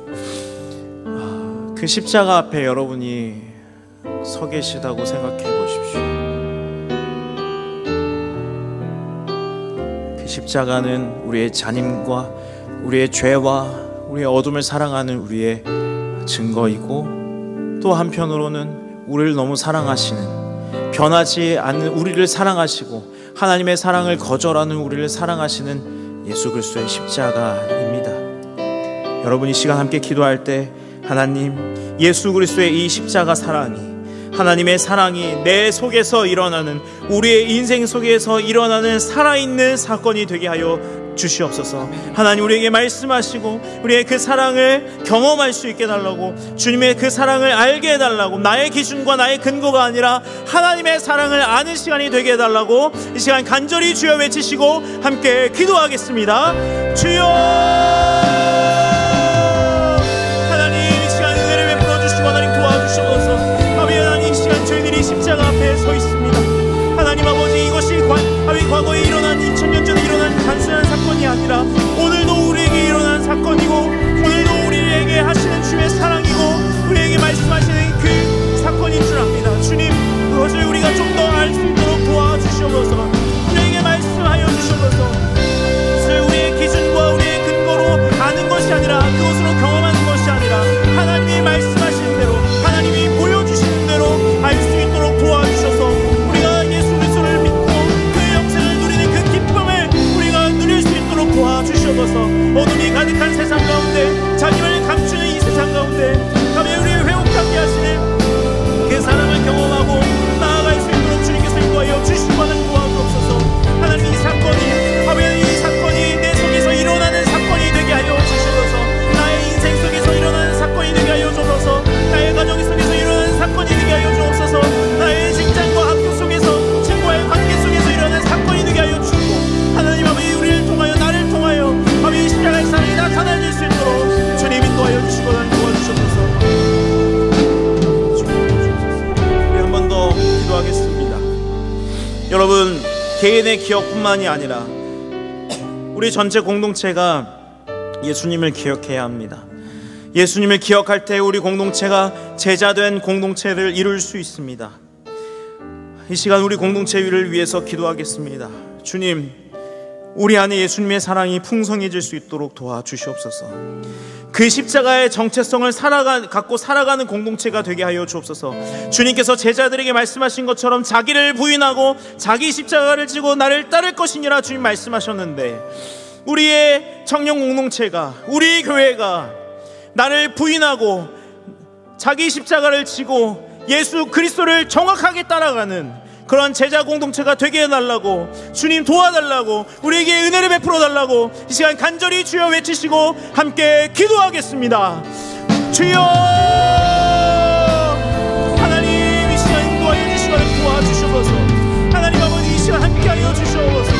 그 십자가 앞에 여러분이 서 계시다고 생각해 보십시오. 그 십자가는 우리의 잔임과 우리의 죄와 우리의 어둠을 사랑하는 우리의 증거이고, 또 한편으로는 우리를 너무 사랑하시는, 변하지 않는 우리를 사랑하시고 하나님의 사랑을 거절하는 우리를 사랑하시는 예수 그리스도의 십자가입니다. 여러분, 이 시간 함께 기도할 때 하나님, 예수 그리스도의 이 십자가 사랑이, 하나님의 사랑이 내 속에서 일어나는, 우리의 인생 속에서 일어나는 살아있는 사건이 되게 하여 주시옵소서. 하나님, 우리에게 말씀하시고 우리의 그 사랑을 경험할 수 있게 해달라고, 주님의 그 사랑을 알게 해달라고, 나의 기준과 나의 근거가 아니라 하나님의 사랑을 아는 시간이 되게 해달라고 이 시간 간절히 주여 외치시고 함께 기도하겠습니다. 주여, 하나님 이 시간 은혜를 베풀어 주시고 하나님 도와주셔서, 아버지 하나님 이 시간 저희들이 십자가 앞에 서 있습니다. 하나님 아버지, 이것이 과거에 일어난 2000년 전에 일어난 단순한 사건이 아니라 오늘도 우리에게 일어난 사건이고, 오늘도 우리에게 하시는 주의 사랑이고 우리에게 말씀하시는 그 사건인 줄 압니다. 주님, 그것을 우리가 좀 더 알 수 있도록 도와주시옵소서. 우리에게 말씀하여 주시옵소서. 그것을 우리의 기준과 우리의 근거로 아는 것이 아니라, 그것으로 경험하는 것이 아니라 하나님이 말씀하시는 대로, 하나님이 보여주시는 대로 알 수 있도록 도와주셔서 우리가 예수 그리스도를 믿고 그 영생을 누리는 그 기쁨을 우리가 누릴 수 있도록 도와주셔서, 어둠이 가득한 세상 가운데, 자기를 감추는 이 세상 가운데 가면 우리를 회복하게 하시는 그 사랑을 경험하고 나아갈 수 있도록 주님께서 인도하여 주시고는 도와주옵소서. 하나님, 이 사건이, 아버지 이 사건이 내 속에서 일어나는 사건이 되게 하여 주시옵소서. 나의 인생 속에서 일어나는 사건이 되게 하여 주옵소서. 나의 가정 속에서 일어나는 사건이 되게 하여 주옵소서. 나의 직장과 학교 속에서, 친구와의 관계 속에서 일어나는 사건이 되게 하여 주시고, 하나님 아버지 우리를 통하여, 나를 통하여 아버지 십자가의 사랑이 나타날 수 있도록 주님 인도하여 주시고 도와주셔서 우리 한 번 더 기도하겠습니다. 여러분, 개인의 기억뿐만이 아니라 우리 전체 공동체가 예수님을 기억해야 합니다. 예수님을 기억할 때 우리 공동체가 제자된 공동체를 이룰 수 있습니다. 이 시간 우리 공동체를 위해서 기도하겠습니다. 주님, 우리 안에 예수님의 사랑이 풍성해질 수 있도록 도와주시옵소서. 그 십자가의 정체성을 갖고 살아가는 공동체가 되게 하여 주옵소서. 주님께서 제자들에게 말씀하신 것처럼 자기를 부인하고 자기 십자가를 지고 나를 따를 것이니라 주님 말씀하셨는데, 우리의 청년 공동체가, 우리 교회가 나를 부인하고 자기 십자가를 지고 예수 그리스도를 정확하게 따라가는 그런 제자 공동체가 되게 해달라고, 주님 도와달라고, 우리에게 은혜를 베풀어 달라고 이 시간 간절히 주여 외치시고 함께 기도하겠습니다. 주여, 하나님 이 시간 인도하여 주시고 도와주시옵소서. 하나님 아버지, 이 시간 함께하여 주시옵소서.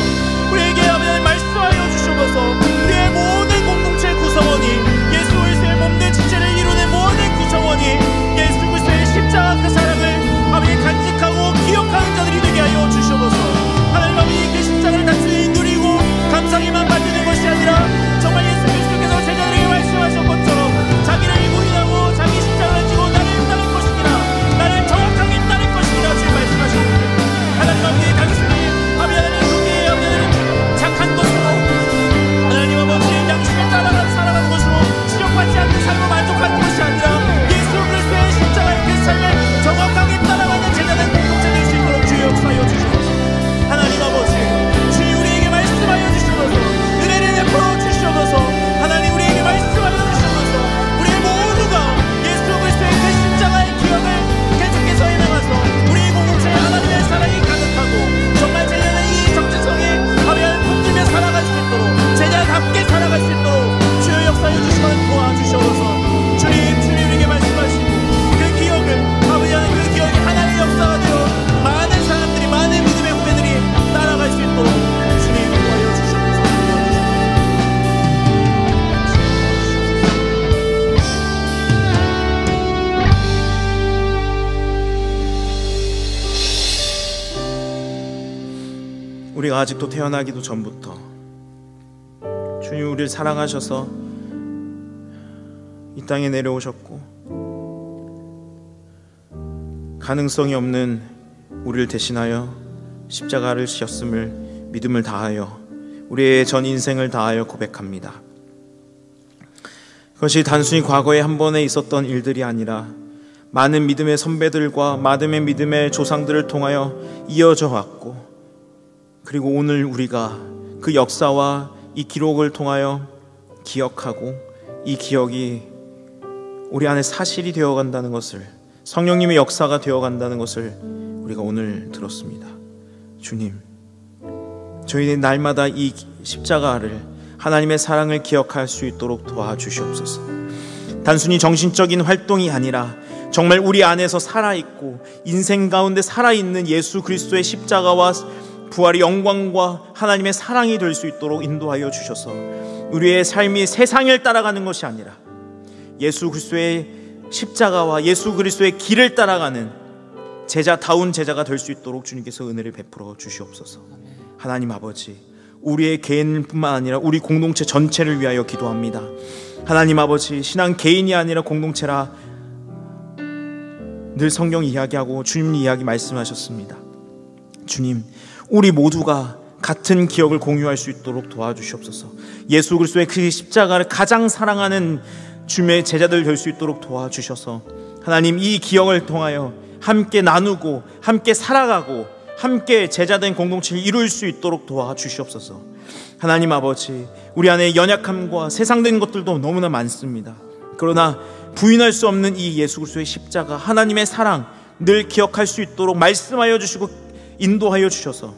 우리에게 하나님 말씀하여 주시옵소서. 우리의 모든 공동체 구성원이, 예수 그리스도의 몸된 지체를 이루는 모든 구성원이 예수 그리스도의 십자가 그 사랑을 아버지 간직하고 기억하는 자들이 되게 하여 주시옵소서. 하나님 아버지, 그 십자가를 단순히 누리고 감상에만 받는 것이 아니라 정말 예수 그리스도께서 제자들에게 말씀하신 것처럼 자기를 부인하고 자기 십자가를 지고 나를 따를 것이니라, 나를 정확하게 따를 것이니라 주님 말씀하셨는데, 하나님 아버지, 단순히 아버지 하나님 그게 아버지 착한 것으로, 하나님 아버지 양심에 살아가는 것으로 지적받지 않는 삶을 만족하는 것이 아니라 예수 그리스도의 십자가의 그 삶을 정확하게 따라가는 제자된 공동체 될 수 있도록 주여 역사하여 주시옵소서. 하나님 아버지, 주님 우리에게 말씀하여 주시옵소서. 은혜를 베풀어 주시옵소서. 하나님 우리에게 말씀하여 주시옵소서. 우리 모두가 예수 그리스도의 그 십자가의 기억을 계속해서 해나가서 우리 공동체에 하나님의 사랑이 가득하고 정말 제자는 이 정체성에 하면 품기며 살아갈 수 있도록, 제자답게 살아갈 수 있도록 주여 역사해 주시고 도와주시옵소서. 주님 우리에게 말씀하시고 그 기억을, 아버지 하나님 그 기억이 하나님의 역사가 되어 많은 사람들이, 많은 믿음의 후배들이 따라갈 수 있도록 주님 도와여 주시옵소서. 우리가 아직도 태어나기도 전부터 주님 우리를 사랑하셔서 이 땅에 내려오셨고 가능성이 없는 우리를 대신하여 십자가를 지셨음을 믿음을 다하여 우리의 전 인생을 다하여 고백합니다. 그것이 단순히 과거에 한 번에 있었던 일들이 아니라 많은 믿음의 선배들과 많은 믿음의 조상들을 통하여 이어져 왔고, 그리고 오늘 우리가 그 역사와 이 기록을 통하여 기억하고 이 기억이 우리 안에 사실이 되어간다는 것을, 성령님의 역사가 되어간다는 것을 우리가 오늘 들었습니다. 주님, 저희는 날마다 이 십자가를, 하나님의 사랑을 기억할 수 있도록 도와주시옵소서. 단순히 정신적인 활동이 아니라 정말 우리 안에서 살아있고 인생 가운데 살아있는 예수 그리스도의 십자가와 부활의 영광과 하나님의 사랑이 될 수 있도록 인도하여 주셔서 우리의 삶이 세상을 따라가는 것이 아니라 예수 그리스도의 십자가와 예수 그리스도의 길을 따라가는 제자다운 제자가 될 수 있도록 주님께서 은혜를 베풀어 주시옵소서. 하나님 아버지, 우리의 개인뿐만 아니라 우리 공동체 전체를 위하여 기도합니다. 하나님 아버지, 신앙 개인이 아니라 공동체라 늘 성경 이야기하고 주님 이야기 말씀하셨습니다. 주님, 우리 모두가 같은 기억을 공유할 수 있도록 도와주시옵소서. 예수 그리스도의 그 십자가를 가장 사랑하는 주님의 제자들 될 수 있도록 도와주셔서 하나님, 이 기억을 통하여 함께 나누고 함께 살아가고 함께 제자된 공동체를 이룰 수 있도록 도와주시옵소서. 하나님 아버지, 우리 안에 연약함과 세상된 것들도 너무나 많습니다. 그러나 부인할 수 없는 이 예수 그리스도의 십자가, 하나님의 사랑 늘 기억할 수 있도록 말씀하여 주시고 인도하여 주셔서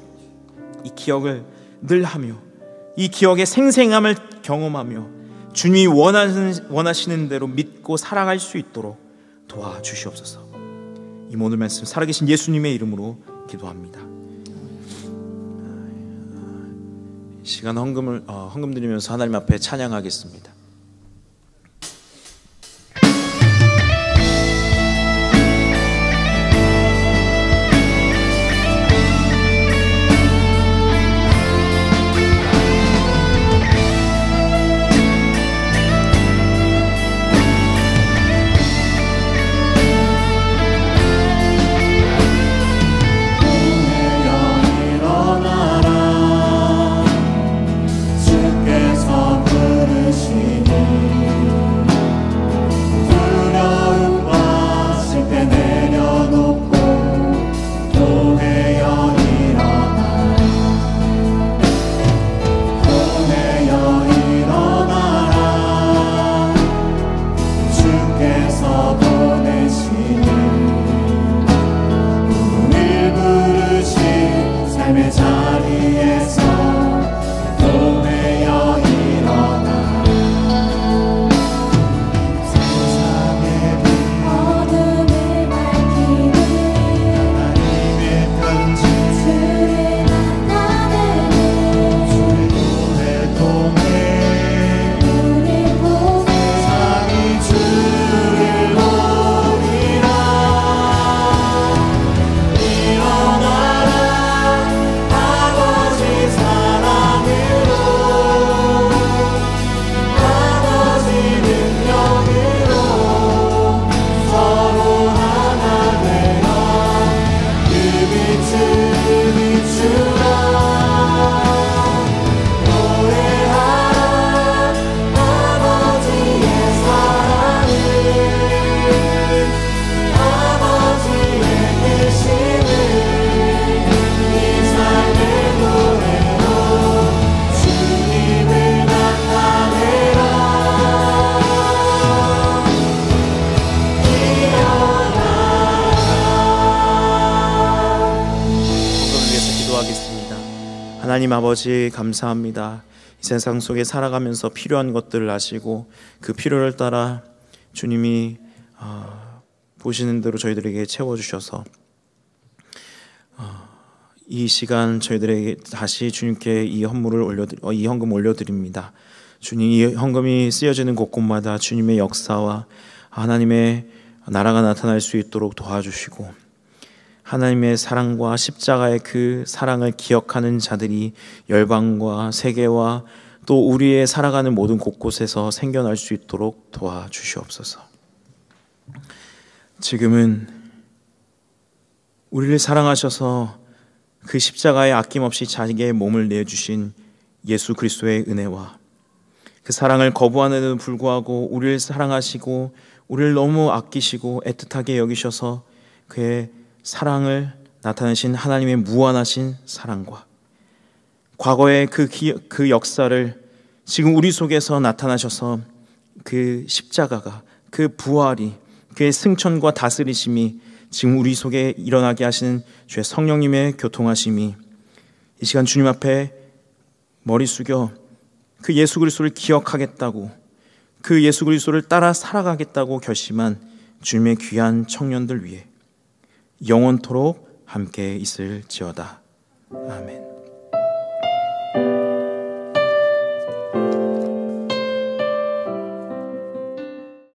이 기억을 늘 하며 이 기억의 생생함을 경험하며 주님이 원하시는 대로 믿고 살아갈 수 있도록 도와주시옵소서. 이 모든 말씀 살아계신 예수님의 이름으로 기도합니다. 이 시간 헌금 드리면서 하나님 앞에 찬양하겠습니다. 하나님 아버지, 감사합니다. 이 세상 속에 살아가면서 필요한 것들을 아시고 그 필요를 따라 주님이 보시는 대로 저희들에게 채워주셔서 이 시간 저희들에게 다시 주님께 이 헌금 올려드립니다. 주님, 이 헌금이 쓰여지는 곳곳마다 주님의 역사와 하나님의 나라가 나타날 수 있도록 도와주시고 하나님의 사랑과 십자가의 그 사랑을 기억하는 자들이 열방과 세계와 또 우리의 살아가는 모든 곳곳에서 생겨날 수 있도록 도와주시옵소서. 지금은 우리를 사랑하셔서 그 십자가에 아낌없이 자기의 몸을 내주신 예수 그리스도의 은혜와 그 사랑을 거부하는데도 불구하고 우리를 사랑하시고 우리를 너무 아끼시고 애틋하게 여기셔서 그의 사랑을 나타내신 하나님의 무한하신 사랑과 과거의 그 역사를 지금 우리 속에서 나타나셔서 그 십자가가, 그 부활이, 그의 승천과 다스리심이 지금 우리 속에 일어나게 하시는 주의 성령님의 교통하심이 이 시간 주님 앞에 머리 숙여 그 예수 그리스도를 기억하겠다고, 그 예수 그리스도를 따라 살아가겠다고 결심한 주님의 귀한 청년들 위해 영원토록 함께 있을지어다. 아멘.